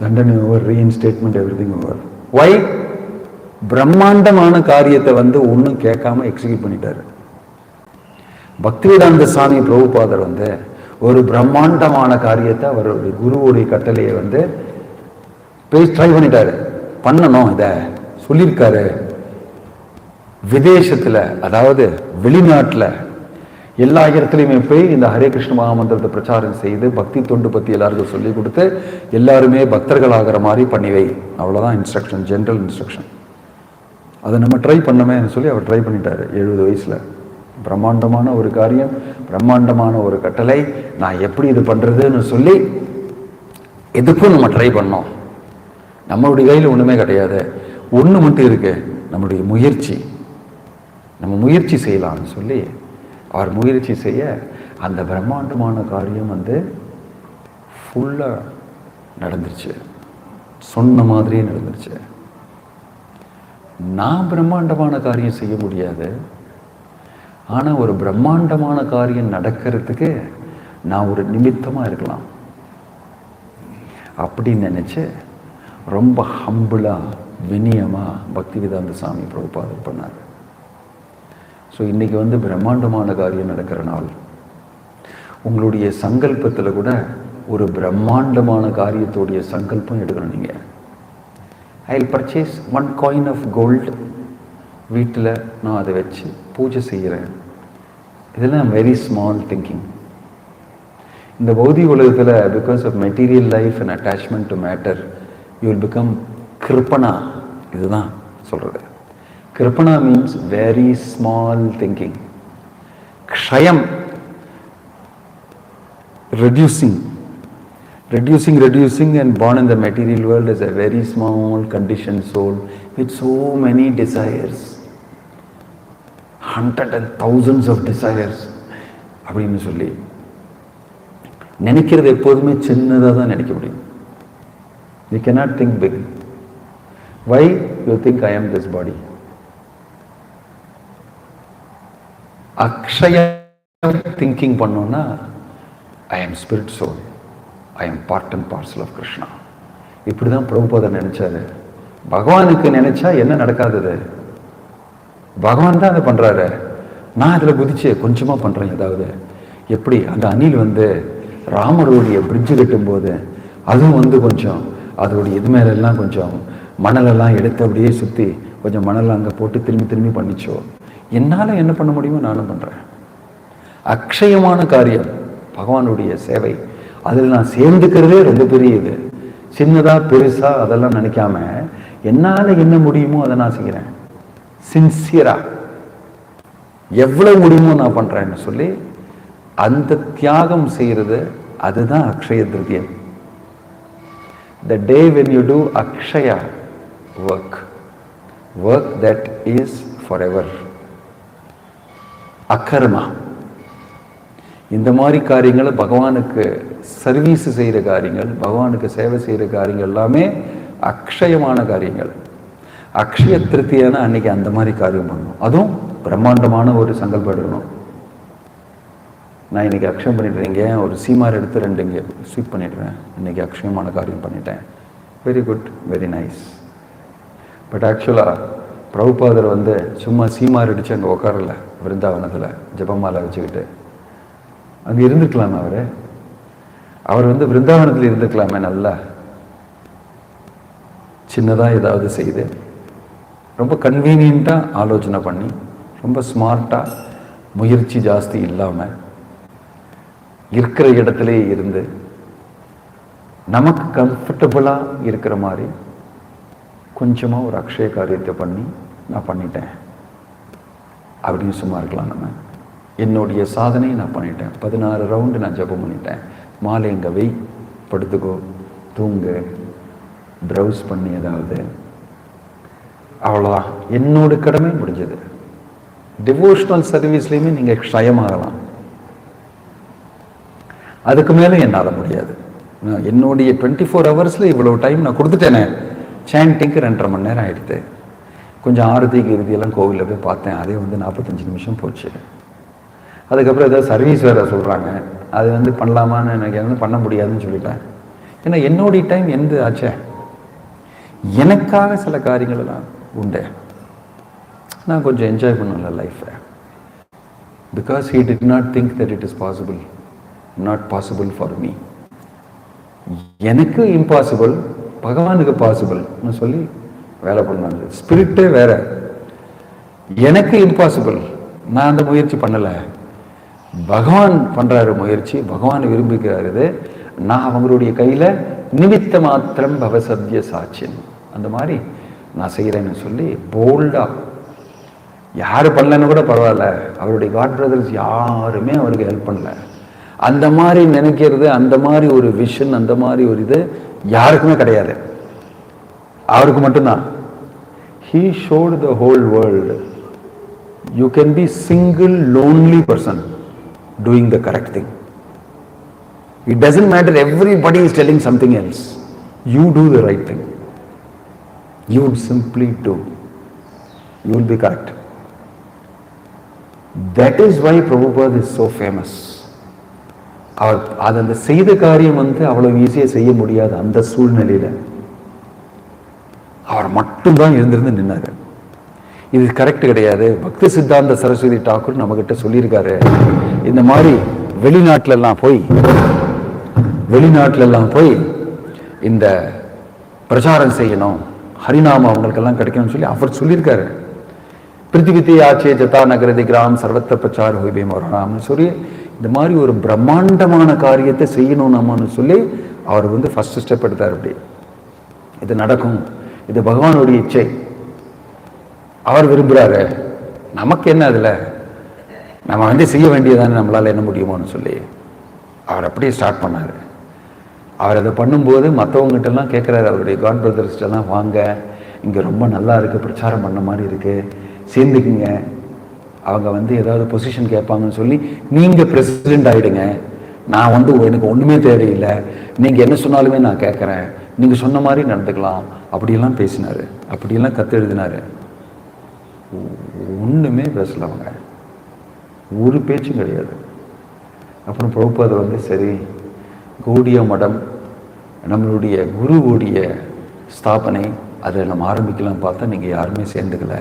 A: தண்டனை over, reinstatement, everything over. Why? பிரம்மாண்டமான காரியத்தை வந்து ஒன்றும் கேட்காம எக்ஸிக்யூட் பண்ணிட்டாரு. பக்திவேதாந்த சுவாமி பிரபுபாதர் வந்து ஒரு பிரம்மாண்டமான காரியத்தை அவருடைய குருவுடைய கட்டளையை வந்து ட்ரை பண்ணிட்டாரு, பண்ணணும் இதை சொல்லியிருக்காரு. விதேசத்துல, அதாவது வெளிநாட்டில் எல்லா இடத்துலையுமே போய் இந்த ஹரே கிருஷ்ண மகாமந்திரத்தை பிரச்சாரம் செய்து பக்தி தொண்டு பற்றி எல்லாருக்கும் சொல்லி கொடுத்து எல்லாருமே பக்தர்கள் ஆகிற மாதிரி பண்ணிவை. அவ்வளோதான் இன்ஸ்ட்ரக்ஷன், ஜென்ரல் இன்ஸ்ட்ரக்ஷன். அதை நம்ம ட்ரை பண்ணமே சொல்லி அவர் ட்ரை பண்ணிட்டாரு 70 வயசுல. பிரம்மாண்டமான ஒரு காரியம், பிரம்மாண்டமான ஒரு கட்டளை, நான் எப்படி இது பண்றதுன்னு சொல்லி எதுக்கும் நம்ம ட்ரை பண்ணோம். நம்மளுடைய கையில் ஒண்ணுமே கிடையாது, ஒண்ணு மட்டும் இருக்கு, நம்மளுடைய முயற்சி. நம்ம முயற்சி செய்யலாம்னு சொல்லி அவர் முயற்சி செய்ய அந்த பிரம்மாண்டமான காரியம் வந்து ஃபுல்லா நடந்துருச்சு, சொன்ன மாதிரியே நடந்துருச்சு. நான் பிரம்மாண்டமான காரியம் செய்ய முடியாது, ஆனா ஒரு பிரம்மாண்டமான காரியம் நடக்கிறதுக்கு நான் ஒரு நிமித்தமா இருக்கலாம் அப்படின்னு நினைச்சு ரொம்ப ஹம்பிளா வினியமா பக்திவேதாந்த சுவாமி பிரபுபாதர் பண்ணார். ஸோ இன்னைக்கு வந்து பிரம்மாண்டமான காரியம் நடக்கிற நாள். உங்களுடைய சங்கல்பத்தில் கூட ஒரு பிரம்மாண்டமான காரியத்தோடைய சங்கல்பம் எடுக்கணும். நீங்க I will purchase 1 coin of gold, வீட்டில் நான் அதை வச்சு பூஜை செய்கிறேன். இதெல்லாம் வெரி ஸ்மால் திங்கிங். இந்த பௌதிக உலகத்தில் because of material life and attachment to matter you will become கிருப்பனா. இதுதான் சொல்றது. கிருப்பனா மீன்ஸ் வெரி ஸ்மால் திங்கிங். க்ஷயம், reducing and born in the material world as a very small conditioned soul with so many desires, hundreds and thousands of desires அப்படின்னு சொல்லி நினைக்கிறது எப்போதுமே சின்னதாக தான் நினைக்க முடியும். You cannot think big. Why? You think I am this body. Akshaya thinking பண்ணோம்னா I am spirit soul, I am part and parcel of Krishna. இப்படிதான் பிரபுபாதர் நினைச்சாரு. பகவானுக்கு நினைச்சா என்ன நடக்காதது? பகவான் தான் அதை பண்றாரு. நான் அதுல குதிச்சு கொஞ்சமா பண்றேன். ஏதாவது எப்படி அந்த அணில் வந்து ராமருடைய பிரிட்ஜு கட்டும் போது அதுவும் வந்து கொஞ்சம் அதோடைய இது மேல எல்லாம் கொஞ்சம் மணலெல்லாம் எடுத்து அப்படியே சுத்தி கொஞ்சம் மணல் அங்க போட்டு திரும்பி பண்ணிச்சோ. என்னால என்ன பண்ண முடியுமோ நானும் பண்றேன். அக்ஷயமான காரியம் பகவானுடைய சேவை, அதில் நான் சேர்ந்துக்கிறதே ரொம்ப பெரிய இது. சின்னதா பெருசா அதெல்லாம் நினைக்காம என்னால என்ன முடியுமோ அதை நான் செய்கிறேன். சின்சியரா எவ்வளவு முடியுமோ நான் பண்றேன்னு சொல்லி அந்த தியாகம் செய்யறது, அதுதான் Akshaya திருத்தியம். The day when you do Akshaya work that is forever, அகர்மா. இந்த மாதிரி காரியங்கள் பகவானுக்கு சர்வீஸ் செய்கிற காரியங்கள், பகவானுக்கு சேவை செய்கிற காரியங்கள் எல்லாமே அக்ஷயமான காரியங்கள். அக்ஷய திருத்தியான அன்னைக்கு அந்த மாதிரி காரியம் பண்ணணும். அதுவும் பிரம்மாண்டமான ஒரு சங்கல்பம் எடுக்கணும். நான் இன்னைக்கு அக்ஷயம் பண்ணிடுறேங்க, ஒரு சீமார் எடுத்து 2 இங்கே ஸ்வீப் பண்ணிடுறேன், இன்னைக்கு அக்ஷயமான காரியம் பண்ணிட்டேன். Very good, very nice. But ஆக்சுவலாக பிரபுபாதர் வந்து சும்மா சீமார் அடித்து அங்கே உட்காரல, விருந்தாவனத்தில் ஜபமாலை வச்சுக்கிட்டு அங்கே இருந்துக்கலாமே. அவர் வந்து விருந்தாவனத்தில் இருந்துக்கலாமே. நல்லா சின்னதாக ஏதாவது செய்து ரொம்ப கன்வீனியண்ட்டாக ஆலோசனை பண்ணி ரொம்ப ஸ்மார்ட்டாக முயற்சி ஜாஸ்தி இல்லாமல் இருக்கிற இடத்துல இருந்து நமக்கு கம்ஃபர்டபுளாக இருக்கிற மாதிரி கொஞ்சமாக ஒரு அக்ஷய காரியத்தை பண்ணி நான் பண்ணிட்டேன் அப்படின்னு சும்மா இருக்கலாம். நம்ம என்னுடைய சாதனையை நான் பண்ணிட்டேன், 16 ரவுண்டு நான் ஜபம் பண்ணிட்டேன், மாலை எங்கே வை, படுத்துக்கோ, தூங்கு, ப்ரௌஸ் பண்ணி ஏதாவது, அவ்வளோதான், என்னோட கடமை முடிஞ்சது. டிவோஷனல் சர்வீஸ்லையுமே நீங்கள் க்ஷயமாகலாம், அதுக்கு மேலே என்னால் முடியாது. என்னுடைய 24 ஹவர்ஸில் இவ்வளோ டைம் நான் கொடுத்துட்டேனே. சாண்டிங்க்கு 2.5 மணி நேரம் ஆகிடுது. கொஞ்சம் ஆரத்திக்கு இறுதியெல்லாம் கோவிலில் போய் பார்த்தேன், அதே 45 நிமிஷம் போச்சு. அதுக்கப்புறம் ஏதாவது சர்வீஸ் வேறு சொல்கிறாங்க, அது பண்ணலாமான்னு எனக்கு பண்ண முடியாதுன்னு சொல்லிட்டேன். ஏன்னா என்னுடைய டைம் எந்த ஆச்சே, எனக்காக சில காரியங்கள் எல்லாம் உண்டு. நான் கொஞ்சம் என்ஜாய் பண்ணல லைஃப்பை. Because he did not think that it is possible, not possible for me. எனக்கு இம்பாசிபிள், பகவானுக்கு பாசிபிள்னு சொல்லி வேலை பண்ணாங்க. ஸ்பிரிட்டே வேற. எனக்கு இம்பாசிபிள், நான் அந்த முயற்சி பண்ணலை, பகவான் பண்ணுறாரு முயற்சி, பகவான் விரும்புகிறார். இது நான் அவங்களுடைய கையில் நிமித்த மாத்திரம் பவசத்திய சாட்சியன், அந்த மாதிரி நான் செய்கிறேன்னு சொல்லி போல்டாக, யார் பண்ணலன்னு கூட பரவாயில்ல, அவருடைய காட் பிரதர்ஸ் யாருமே அவருக்கு ஹெல்ப் பண்ணல, அந்த மாதிரி நினைக்கிறது, அந்த மாதிரி ஒரு விஷன், அந்த மாதிரி ஒரு இது யாருக்குமே கிடையாது, அவருக்கு மட்டும்தான். He showed the whole world you can be single lonely person doing the correct thing. It doesn't matter everybody is telling something else, you do the right thing, you would simply do, you will be correct. That is why Prabhupada is so famous. அவர் அந்த செய்த காரியம் அவ்வளவு ஈஸியாக செய்ய முடியாது. அந்த சூழ்நிலையில் அவர் மட்டும்தான் இருந்திருந்து நின்னாரு. இது கரெக்ட் கிடையாது. பக்தி சித்தாந்த சரஸ்வதி டாக்கூர் நம்மகிட்ட சொல்லியிருக்காரு, இந்த மாதிரி வெளிநாட்டிலெல்லாம் போய் இந்த பிரச்சாரம் செய்யணும், ஹரிநாமம் அவங்களுக்கெல்லாம் கிடைக்கணும்னு சொல்லி அவர் சொல்லியிருக்காரு. பிருத்திவித்தி ஆச்சே ஜதா நகரதி கிராம் சர்வத்திர பிரச்சார ஹோய்பேம் வரணாம்னு சொல்லி இந்த மாதிரி ஒரு பிரம்மாண்டமான காரியத்தை செய்யணும் நம்மன்னு சொல்லி அவர் ஃபர்ஸ்ட் ஸ்டெப் எடுத்தார். அப்படி இது நடக்கும், இது பகவானுடைய இச்சை, அவர் விரும்புகிறாரு, நமக்கு என்ன அதில், நம்ம செய்ய வேண்டியதானே, நம்மளால் என்ன முடியுமோன்னு சொல்லி அவர் அப்படியே ஸ்டார்ட் பண்ணார். அவர் அதை பண்ணும்போது மற்றவங்ககிட்டலாம் கேட்குறாரு, அவருடைய காட் பிரதர்ஸ்டெல்லாம், வாங்க இங்கே ரொம்ப நல்லா இருக்குது, பிரச்சாரம் பண்ண மாதிரி இருக்குது, சேர்ந்துக்குங்க, அவங்க ஏதாவது பொசிஷன் கேட்பாங்கன்னு சொல்லி நீங்கள் பிரசிடெண்ட் ஆகிடுங்க, நான் எனக்கு ஒன்றுமே தேவையில்லை, நீங்கள் என்ன சொன்னாலுமே நான் கேட்குறேன், நீங்கள் சொன்ன மாதிரி நடந்துக்கலாம், அப்படியெல்லாம் பேசினார், அப்படியெல்லாம் கற்று எழுதினார். ஒன்றுமே பேசல, அவங்க ஒரு பேச்சும் கிடையாது. அப்புறம் பிரபுபாதர் சரி, கௌடிய மடம் நம்மளுடைய குருவுடைய ஸ்தாபனை, அதை நம்ம ஆரம்பிக்கலாம் பார்த்தா நீங்கள் யாருமே சேர்ந்துக்கல.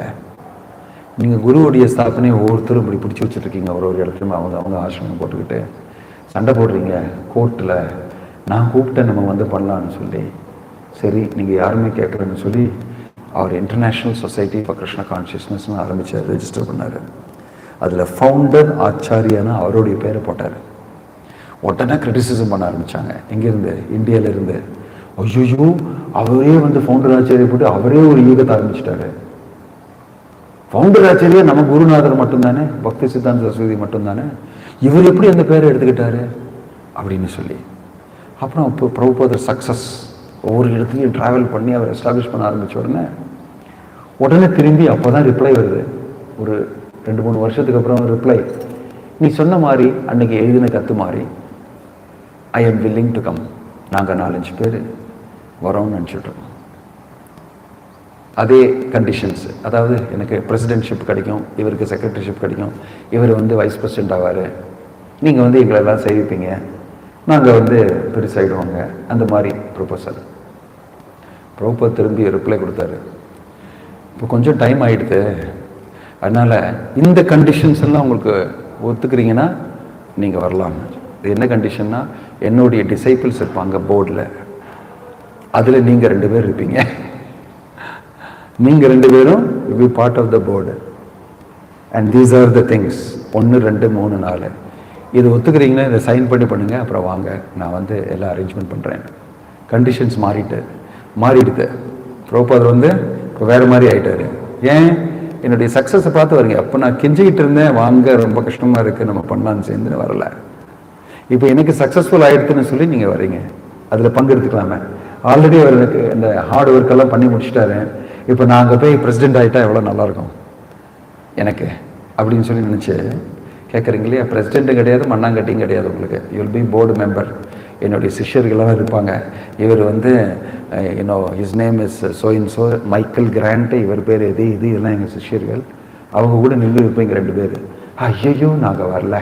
A: நீங்கள் குருவுடைய ஸ்தாபனை ஒவ்வொருத்தரும் இப்படி பிடிச்சி வச்சுருக்கீங்க, ஒரு இடத்துலையும் அவங்க ஆசிரமம் போட்டுக்கிட்டு சண்டை போடுறீங்க கோர்ட்டில். நான் கூப்பிட்டேன் நம்ம பண்ணலான்னு சொல்லி, சரி நீங்கள் யாருமே கேட்குறேன்னு சொல்லி அவர் இன்டர்நேஷ்னல் சொசைட்டி ஃபார் கிருஷ்ண கான்ஷியஸ்னஸ்னு ஆரம்பித்தார், ரெஜிஸ்டர் பண்ணார். அதில் ஃபவுண்டர் ஆச்சாரியானா அவருடைய பேரை போட்டார். உடனே கிரிட்டிசிசம் பண்ண ஆரம்பித்தாங்க, எங்கேருந்து, இந்தியாவிலேருந்து. ஐயோ, அவரே ஃபவுண்டர் ஆச்சாரியை போட்டு அவரே ஒரு ஈகத்தை ஆரம்பிச்சிட்டாரு. ஃபவுண்டர் ஆச்சாரியா நம்ம குருநாதர் மட்டும்தானே, பக்தி சித்தாந்த சரஸ்வதி மட்டும்தானே, இவர் எப்படி அந்த பேரை எடுத்துக்கிட்டாரு அப்படின்னு சொல்லி. அப்புறம் இப்போ பிரபுபாதர் சக்ஸஸ், ஒவ்வொரு இடத்துலையும் ட்ராவல் பண்ணி அவர் எஸ்டாப்ளிஷ் பண்ண ஆரம்பித்த உடனே திரும்பி அப்போ தான் ரிப்ளை வருது. ஒரு 2-3 வருஷத்துக்கு அப்புறம் ரிப்ளை, நீ சொன்ன மாதிரி அன்னைக்கு எழுதின கற்று மாதிரி, I am willing to come, நாங்கள் 4-5 பேர் வரோம்னு நினச்சிட்ருக்கோம். அதே கண்டிஷன்ஸ், அதாவது எனக்கு பிரசிடென்ட்ஷிப் கிடைக்கும், இவருக்கு செக்ரட்டரிஷிப் கிடைக்கும், இவர் வைஸ் பிரசிடென்ட் ஆவார், நீங்கள் எங்களெல்லாம் செய்விப்பீங்க, நாங்கள் பெருசாகிடுவாங்க, அந்த மாதிரி ப்ரொபோசல். ப்ரொபோஸ் திரும்பி ரிப்ளை கொடுத்தாரு, இப்போ கொஞ்சம் டைம் ஆகிடுது, அதனால் இந்த கண்டிஷன்ஸ் எல்லாம் உங்களுக்கு ஒத்துக்கிறீங்கன்னா நீங்கள் வரலாம். இது என்ன கண்டிஷன்னா, என்னுடைய டிசைபிள்ஸ் இருப்பாங்க போர்டில், அதில் நீங்கள் 2 பேர் இருப்பீங்க, நீங்கள் 2 பேரும் will be part of the board and these are the things 1 2 3 4 இது ஒத்துக்கிறீங்கன்னா இதை சைன் பண்ணி பண்ணுங்க, அப்புறம் வாங்க நான் எல்லாம் அரேஞ்ச்மெண்ட் பண்ணுறேன். கண்டிஷன்ஸ் மாறிடுது. பிரபுபாதர் இப்போ வேறு மாதிரி ஆகிட்டார். ஏன், என்னுடைய சக்ஸஸை பார்த்து வரீங்க. அப்போ நான் கெஞ்சிக்கிட்டு இருந்தேன், வாங்க ரொம்ப கஷ்டமாக இருக்குது நம்ம பண்ணலான்னு சேர்ந்துன்னு வரல. இப்போ எனக்கு சக்ஸஸ்ஃபுல் ஆகிடுதுன்னு சொல்லி நீங்கள் வரீங்க, அதில் பங்கெடுத்துக்கலாமே. ஆல்ரெடி அவர் எனக்கு இந்த ஹார்ட் ஒர்க்கெல்லாம் பண்ணி முடிச்சுட்டாரு. இப்போ நான் அங்கே போய் பிரசிடென்ட் ஆகிட்டா எவ்வளோ நல்லாயிருக்கும் எனக்கு அப்படின்னு சொல்லி நினச்சி கேட்குறீங்க இல்லையா? பிரசிடென்ட்டும் கிடையாது, மண்ணாங்கட்டியும் கிடையாது உங்களுக்கு. You will be board member. என்னுடைய சிஷ்யர்களெல்லாம் இருப்பாங்க. இவர் வந்து his name is so in so, Michael Grant, இவர் பேர் இது இதெல்லாம் எங்கள் சிஷ்யர்கள். அவங்க கூட நின்று இருப்பீங்க 2 பேர். ஐயோ நாங்கள் வரல,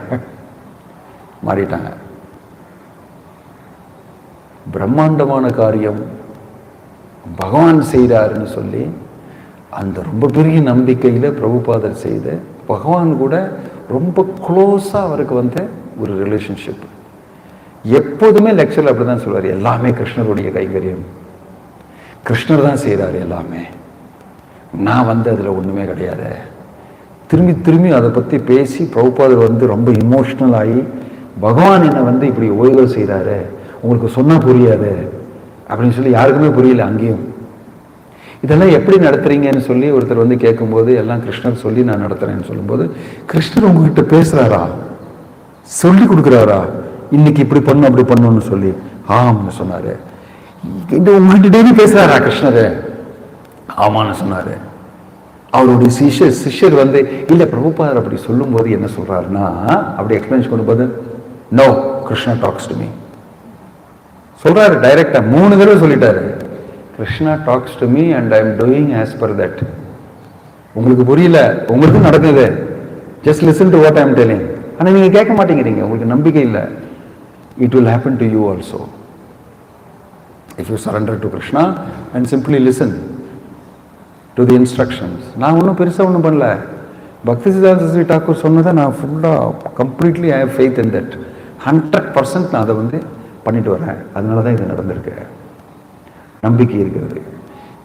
A: மாறிட்டாங்க. பிரம்மாண்டமான காரியம் பகவான் செய்கிறாருன்னு சொல்லி அந்த ரொம்ப பெரிய நம்பிக்கையில் பிரபுபாதர் செய்த பகவான் கூட ரொம்ப க்ளோஸாக அவருக்கு வந்து ஒரு ரிலேஷன்ஷிப். எப்போதுமே லெக்சரில் அப்படி தான் சொல்வார், எல்லாமே கிருஷ்ணருடைய கைங்கரியம், கிருஷ்ணர் தான் செய்கிறாரு எல்லாமே, நான் வந்து அதில் ஒன்றுமே கிடையாது. திரும்பி திரும்பி அதை பற்றி பேசி பிரபுபாதர் வந்து ரொம்ப இமோஷ்னல் ஆகி, பகவான் என்னை வந்து இப்படி ஓய்வு செய்கிறாரு, உங்களுக்கு சொன்னால் புரியாது அப்படின்னு சொல்லி யாருக்குமே புரியல அங்கேயும். இதெல்லாம் எப்படி நடத்துறீங்கன்னு சொல்லி ஒருத்தர் வந்து கேட்கும்போது, எல்லாம் கிருஷ்ணர் சொல்லி நான் நடத்துறேன்னு சொல்லும்போது, கிருஷ்ணர் உங்ககிட்ட பேசுறாரா, சொல்லி கொடுக்குறாரா, இன்னைக்கு இப்படி பண்ணும் அப்படி பண்ணணும்னு சொல்லி? ஆமான்னு சொன்னாரு. இந்த உங்ககிட்ட டெய்லி பேசுறாரா கிருஷ்ணர்? ஆமான்னு சொன்னாரு. அவருடைய சிஷ்யர் வந்து, இல்ல பிரபுபாதர் அப்படி சொல்லும் போது என்ன சொல்றாருன்னா, அப்படி எக்ஸ்பிளேஷன் கொண்டு போது, no Krishna talks to me சொல்றாரு டைரக்டா. 3 தடவை சொல்லிட்டாரு, Krishna talks to me and I am doing as per that. உங்களுக்கு புரியல, உங்களுக்கும் நடக்குது, just listen to what I am telling. ஆனா நீங்க கேட்க மாட்டேங்கிறீங்க, உங்களுக்கு நம்பிக்கை இல்லை. It will happen to you also if you surrender to Krishna and simply listen to the instructions. நான் ஒன்றும் பெருசாக ஒன்றும் பண்ணல. பக்தி சித்தாந்த ஸ்ரீ டாக்கூர் சொன்னதை நான் ஃபுல்லாக completely I have faith in that. 100% நான் அதை வந்து பண்ணிட்டு வரேன். அதனால தான் இது நடந்திருக்கு. நம்பிக்கை இருக்கிறது.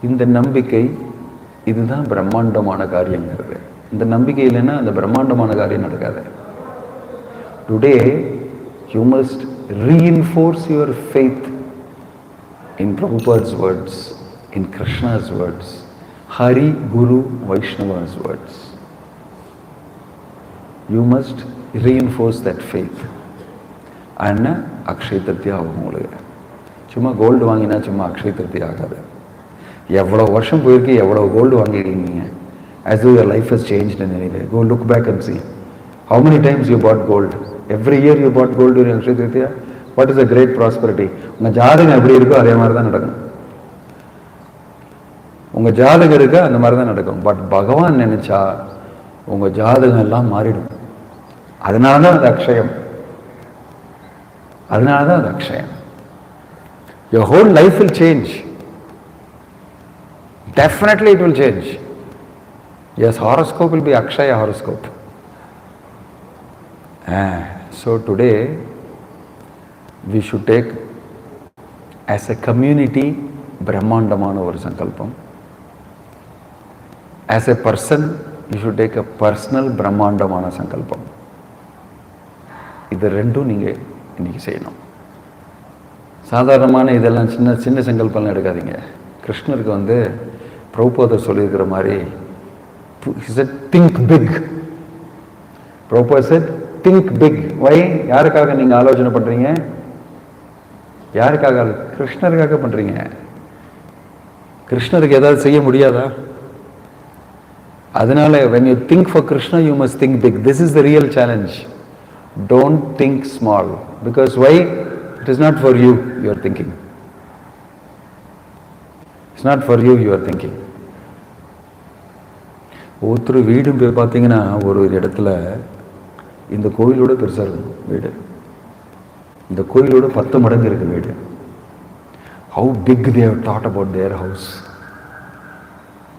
A: இந்த நம்பிக்கை இதுதான் பிரம்மாண்டமான காரியங்கிறது. இந்த நம்பிக்கை இல்லைன்னா அந்த பிரம்மாண்டமான காரியம் நடக்காது. Today you must reinforce your faith in Prabhupada's words, in Krishna's words, Hari, Guru, Vaishnava's words. You must reinforce that faith. And Akshaya Tritiya ஆகும். சும்மா கோல்டு வாங்கினா சும்மா Akshaya Tritiya ஆகாது. எவ்வளோ வருஷம் போயிருக்கு, எவ்வளோ கோல்டு வாங்கியிருக்கீங்க, as though your life has changed in any way. Go look back and see how many times you bought gold. Every year you bought gold during Akshaya Tritiya. What is a great prosperity? உங்கள் ஜாதகம் எப்படி இருக்கோ அதே மாதிரி தான் நடக்கும். உங்கள் ஜாதகம் இருக்கா அந்த மாதிரி தான் நடக்கும். பட் பகவான் நினைச்சா உங்கள் ஜாதகம் எல்லாம் மாறிடும். அதனால தான் அது அக்ஷயம். அதனால தான் அது Akshayam. Your whole life will change. Definitely it will change. Yes, horoscope will be Akshaya horoscope. So today we should take as a community பிரம்மாண்டமான ஒரு சங்கல்பம். As a person you should take a personal பிரம்மாண்டமான சங்கல்பம். இது ரெண்டும் நீங்கள் இன்னைக்கு செய்யணும். சாதாரணமான இதெல்லாம் சின்ன சின்ன சங்கல்பம்லாம் எடுக்காதீங்க. கிருஷ்ணருக்கு வந்து பிரபுபாதர் சொல்லியிருக்கிற மாதிரி he said think big. Prabhupada said think big. Why? யாருக்காக நீங்க ஆலோசனை பண்றீங்க? யாருக்காக? கிருஷ்ணருக்காக பண்றீங்க. கிருஷ்ணருக்கு ஏதாவது செய்ய முடியாதா? அதனால when you think for Krishna you must think big. This is the real challenge. Don't think small, because why? It is not for you you are thinking. It's not for you you are thinking. ஒருத்தர் வீடும் போய் பார்த்தீங்கன்னா ஒரு இடத்துல இந்த கோயிலோட பெருசாக இருக்கும் வீடு, இந்த கோயிலோட 10 மடங்கு இருக்கு வீடு. How big they have thought about their house.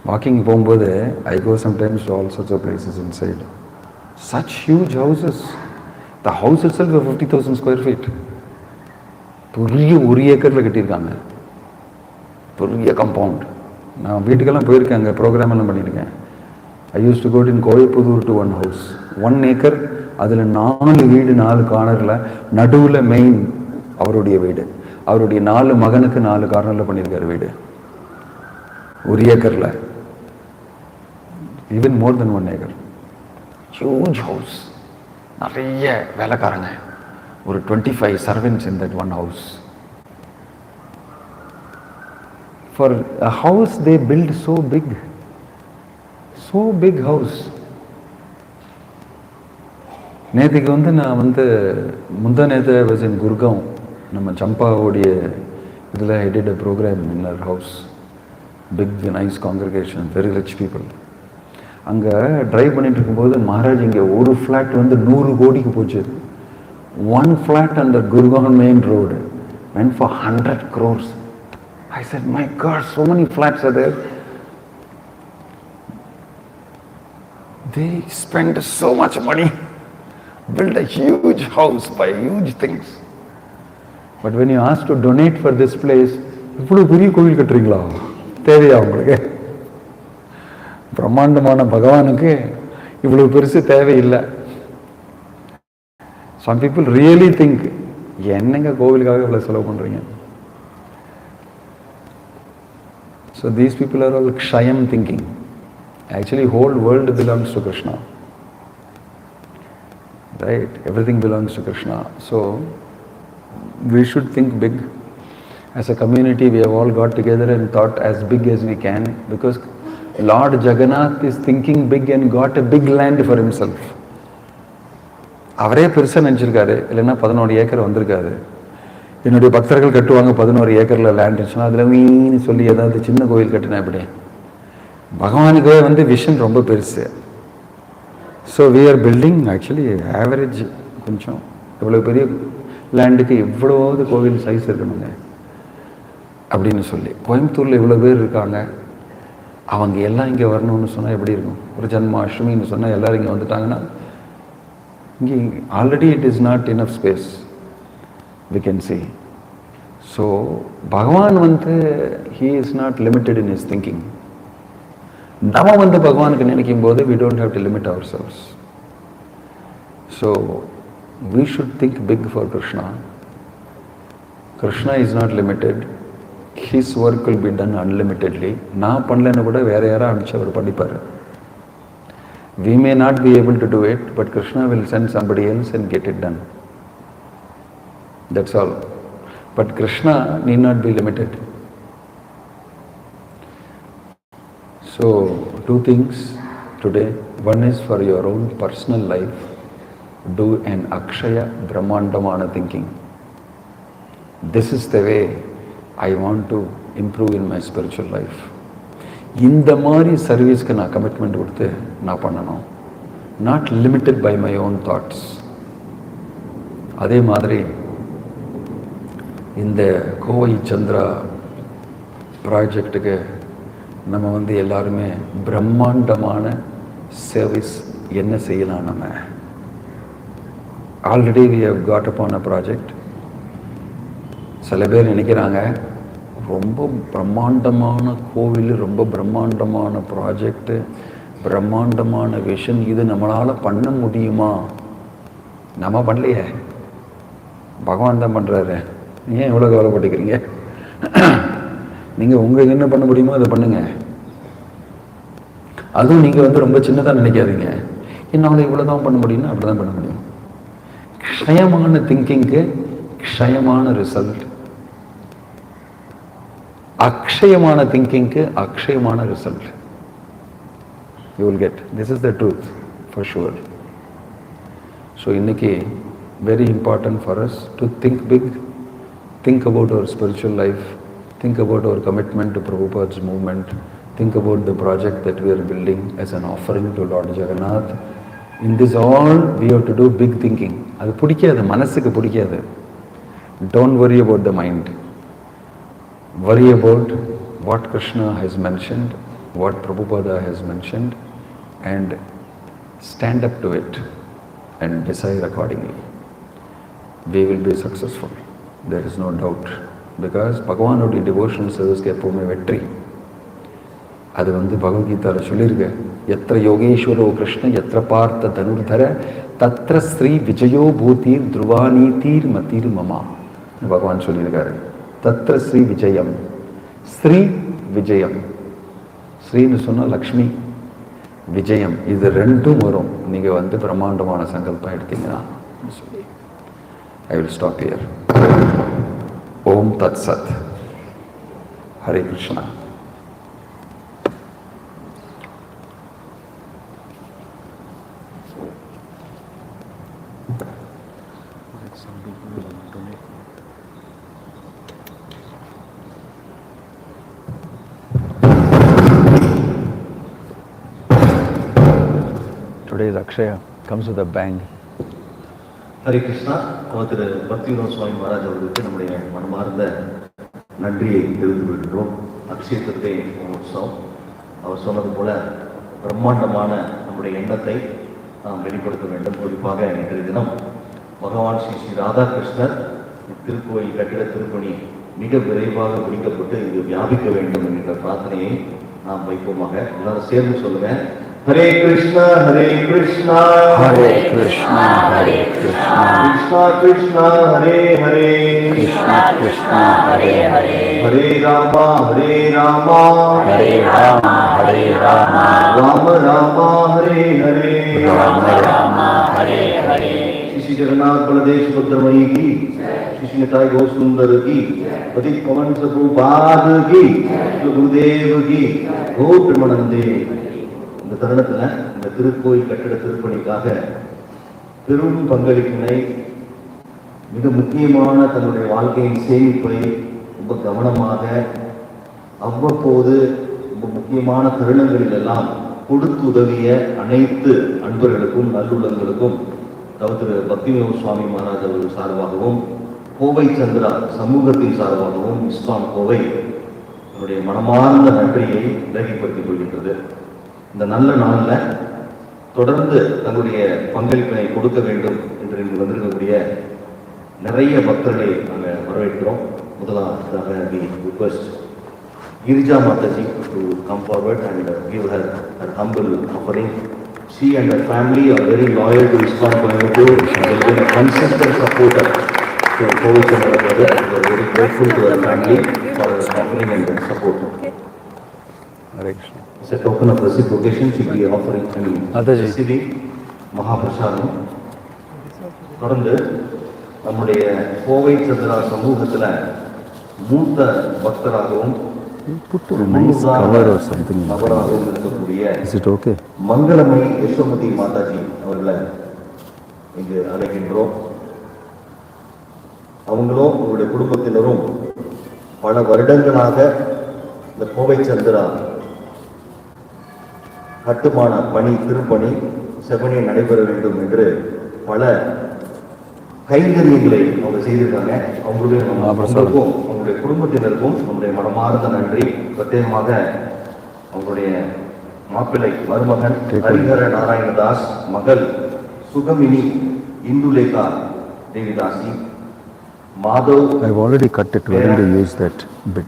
A: Walking போகும்போது I go sometimes to all sorts of places inside. Such huge houses. The house itself is 50,000 square feet. பெரிய 1 ஏக்கரில் கட்டியிருக்காங்க, பெரிய கம்பவுண்ட். நான் வீட்டுக்கெல்லாம் போயிருக்கேன், அங்கே ப்ரோக்ராம் எல்லாம் பண்ணியிருக்கேன். I used to go in Koyappudur to one house, 1 acre. அதில் 4 வீடு, 4 கார்னரில், நடுவில் மெயின் அவருடைய வீடு. அவருடைய 4 மகனுக்கு 4 கார்னரில் பண்ணியிருக்காரு வீடு, 1 ஏக்கரில். even more than 1 acre. Huge house. நிறைய வேலைக்காரங்க, ஒரு 25 servants in that one house. For a house they built so big house. நேற்றுக்கு நான் முந்தா நேற்று வாஸ் இன் குர்காம். நம்ம சம்பாவுடைய இதில் I did a program in our house. Big nice congregation, very rich people. அங்கே ட்ரைவ் பண்ணிட்டு இருக்கும்போது மகாராஜ் இங்கே ஒரு ஃப்ளாட் 100 கோடிக்கு போச்சு. 1 flat on the Gurgaon main road went for 100 crores. I said, my God, so many flats are there. They spent so much money, built a huge house, buy huge things. But when you ask to donate for this place, இவ்வளவு பெரிய கோவில் கட்டுறீங்களா? தேவையா உங்களுக்கு? பிரம்மாண்டமான பகவானுக்கு இவ்வளவு பெருசு தேவையில்லை. Some people really think, என்னங்க கோவிலுக்காக இவ்வளவு செலவு பண்றீங்க? So these people are all Akshayam thinking. Actually, whole world belongs to Krishna. Right? Everything belongs to Krishna. So we should think big. As a community, we have all got together and thought as big as we can, because Lord Jagannath is thinking big and got a big land for himself. அவரே பெருசாக நினச்சிருக்காரு, இல்லைன்னா 11 ஏக்கர் வந்திருக்காரு. என்னுடைய பக்தர்கள் கட்டுவாங்க 11 ஏக்கரில் லேண்ட் இருந்துச்சுன்னா அதில் மீன் சொல்லி ஏதாவது சின்ன கோயில் கட்டினா எப்படி? பகவானுக்கே விஷன் ரொம்ப பெருசு. So we are building actually average கொஞ்சம் இவ்வளோ பெரிய லேண்டுக்கு இவ்வளோவது கோவில் சைஸ் இருக்கணுங்க அப்படின்னு சொல்லி. கோயம்புத்தூரில் இவ்வளோ பேர் இருக்காங்க, அவங்க எல்லாம் இங்கே வரணும்னு சொன்னால் எப்படி இருக்கும்? ஒரு ஜன்மாஷ்டமின்னு சொன்னால் எல்லோரும் இங்கே வந்துட்டாங்கன்னா இங்கே already it is not enough space we can see. So Bhagavan he is not limited in his thinking. Nama Bhagavan நினைக்கும் போது we don't have to limit ourselves. So we should think big for Krishna. Krishna is not limited. His work will be done unlimitedly. நான் பண்ணலன்னு கூட வேற யாரா அனுப்பிச்சு அவர் பண்ணிப்பாரு. We may not be able to do it, but Krishna will send somebody else and get it done. That's all. But Krishna need not be limited. So, 2 things today. One is for your own personal life. Do an Akshaya Brahmandamana thinking. This is the way I want to improve in my spiritual life. இந்த மாதிரி சர்வீஸ்க்கு நான் கமிட்மெண்ட் கொடுத்து நான் பண்ணணும். Not limited by my own thoughts. அதே மாதிரி இந்த கோவை சந்திரா ப்ராஜெக்டுக்கு நம்ம எல்லாருமே பிரம்மாண்டமான சர்வீஸ் என்ன செய்யலாம்? நம்ம already we have got upon a project. சில பேர் நினைக்கிறாங்க ரொம்ப பிரம்மாண்டமான கோவில், ரொம்ப பிரம்மாண்டமான ப்ராஜெக்டு, பிரம்மாண்டமான விஷன், இது நம்மளால் பண்ண முடியுமா? நம்ம பண்ணலையே, பகவான் தான் பண்ணுறாரு. ஏன் இவ்வளோ கவலைப்பட்டுக்கிறீங்க? நீங்கள் உங்களுக்கு என்ன பண்ண முடியுமோ அதை பண்ணுங்க. அதுவும் நீங்கள் ரொம்ப சின்னதாக நினைக்காதீங்க. என்னால் இவ்வளோ தான் பண்ண முடியும்னா அப்படி தான் பண்ண முடியும். க்ஷயமான திங்கிங்க்கு க்ஷயமான ரிசல்ட், அக்ஷயமான திங்கிங்க்கு அக்ஷயமான result you will get. This is the truth for sure. So இன்னைக்கு very important for us to think big, think about our spiritual life, think about our commitment to Prabhupada's movement, think about the project that we are building as an offering to Lord Jagannath. In this all we have to do big thinking. அது பிடிக்காது, மனசுக்கு பிடிக்காது. Don't worry about the mind. Worry about what Krishna has mentioned, what Prabhupada has mentioned, and stand up to it and decide accordingly. We will be successful. There is no doubt. Because Bhagavan's devotional service ke எப்பவுமே வெற்றி. அது பகவத்கீதாவில் சொல்லியிருக்க, எத்திர யோகேஸ்வரோ கிருஷ்ண எத்திர பார்த்த தனுர்தர தத்திர ஸ்ரீ விஜயோ பூதீர் துருவானீதீர் மதீர் மமா. பகவான் சொல்லியிருக்காரு. தத்திர ஸ்ரீ விஜயம், ஸ்ரீ விஜயம், ஸ்ரீன்னு சொன்னால் லக்ஷ்மி, விஜயம், இது ரெண்டும் வரும். நீங்கள் வந்து பிரம்மாண்டமான சங்கல்பம் எடுத்தீங்கன்னா. I will stop here. Om Tat Sat. Hare Krishna. Today's Akshaya comes with a bang.
B: Hare Krishna. அவர் திரு பக்தி வினோத சுவாமி மகாராஜ் அவர்களுக்கு நம்முடைய மனமார்ந்த நன்றியை தெரிவித்து கொள்கிறோம். அக்ஷய திருத்தியை உற்சவம் அவர் சொன்னது போல பிரம்மாண்டமான நம்முடைய எண்ணத்தை நாம் வெளிப்படுத்த வேண்டும். குறிப்பாக இன்றைய தினம் பகவான் ஸ்ரீ ஸ்ரீ ராதாகிருஷ்ணர் திருக்கோயில் கட்டிட திருப்பணி மிக விரைவாக முடிக்கப்பட்டு இங்கு வியாபிக்க வேண்டும் என்கிற பிரார்த்தனையை நாம் வைப்போமாக. எல்லாரும் சேர்ந்து சொல்லுங்க. ஹரே கிருஷ்ணா ஹரே கிருஷ்ணா
A: ஹரே கிருஷ்ணா ஹரே கிருஷ்ணா
B: கிருஷ்ணா கிருஷ்ணா ஹரே ஹரே
A: கிருஷ்ணா கிருஷ்ணா ஹரே ஹரே
B: ஹரே ராமா ஹரே ராமா
A: ஹரே ராமா ஹரே ராமா
B: ராம ராமா ஹரே ஹரே
A: ராம ராமா ஹரே ஹரே
B: श्री जगन्नाथ बलदेव सुभद्रमयी की, श्री निताई गौ सुंदर की, पतित पवन सप्रभुपाद की, गुरुदेव की, गो प्रेमानंदे. இந்த தருணத்துல இந்த திருக்கோயில் கட்டிட திருப்பணிக்காக பெரும் பங்களிப்பினை, மிக முக்கியமான தன்னுடைய வாழ்க்கையின் சேமிப்பை ரொம்ப கவனமாக அவ்வப்போது ரொம்ப முக்கியமான தருணங்களில் எல்லாம் கொடுத்து உதவிய அனைத்து அன்பர்களுக்கும் நல்லுள்ளங்களுக்கும் திரு பக்தி வினோத சுவாமி மகாராஜ் அவர்கள் சார்பாகவும், கோவை சந்திரா சமூகத்தின் சார்பாகவும் இஸ்கான் கோவை என்னுடைய மனமார்ந்த நன்றியை விலகிப்படுத்திக் கொள்கின்றது. இந்த நல்ல நாளில் தொடர்ந்து தங்களுடைய பங்களிப்பினை கொடுக்க வேண்டும் என்று இங்கு வந்திருக்கக்கூடிய நிறைய பக்தர்களை நாங்கள் வரவேற்கிறோம். முதலாவதாக request Girija Mataji to come forward and give her humble offering. She and her family are very loyal to ISKCON Coimbatore and they have been a consistent supporter to Kovi Chandra brother. We are very grateful to her family for her offering and her support. As a token of reciprocation, she will be offering receiving Mahaprasadam. தொடர்ந்து நம்முடைய கோவை சந்திரா சமூகத்தில் மூத்த பக்தராகவும் நபராகவும் இருக்கக்கூடிய மங்களமை யசோமதி மாதாஜி அவர்களை இங்கு அழைக்கின்றோம். அவங்களும் அவருடைய குடும்பத்தினரும் பல வருடங்களாக இந்த கோவை சந்திரா கட்டுமான பணி திருப்பணி செவனே நடைபெற வேண்டும் என்று பல கைங்கரியங்களை அவங்க செய்திருக்காங்க. அவங்களுடைய அவங்களுடைய குடும்பத்தினருக்கும் நம்முடைய மனமார்ந்த நன்றி. பிரத்யேகமாக அவங்களுடைய மாப்பிள்ளை மருமகன் ஹரிஹர நாராயணதாஸ், மகள் சுகமினி இந்துலேகா தேவிதாசி, மாதவ்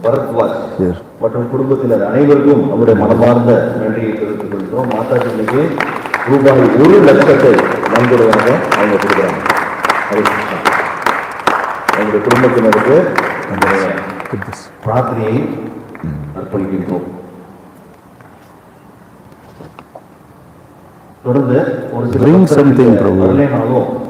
B: பரத்வாஜ் மற்றும் குடும்பத்தினர் அனைவருக்கும் நம்முடைய மனமார்ந்த நன்றியை தெரிவித்துக் கொள்கிறோம். மாதாஜிக்கு ரூபாய் 1 லட்சத்தை நன்கொடையாக அவங்க கொடுக்குறாங்க. எங்களுடைய குடும்பத்தினருக்கு பிரார்த்தனையை அர்ப்பணிக்கின்றோம். தொடர்ந்து ஒரு சில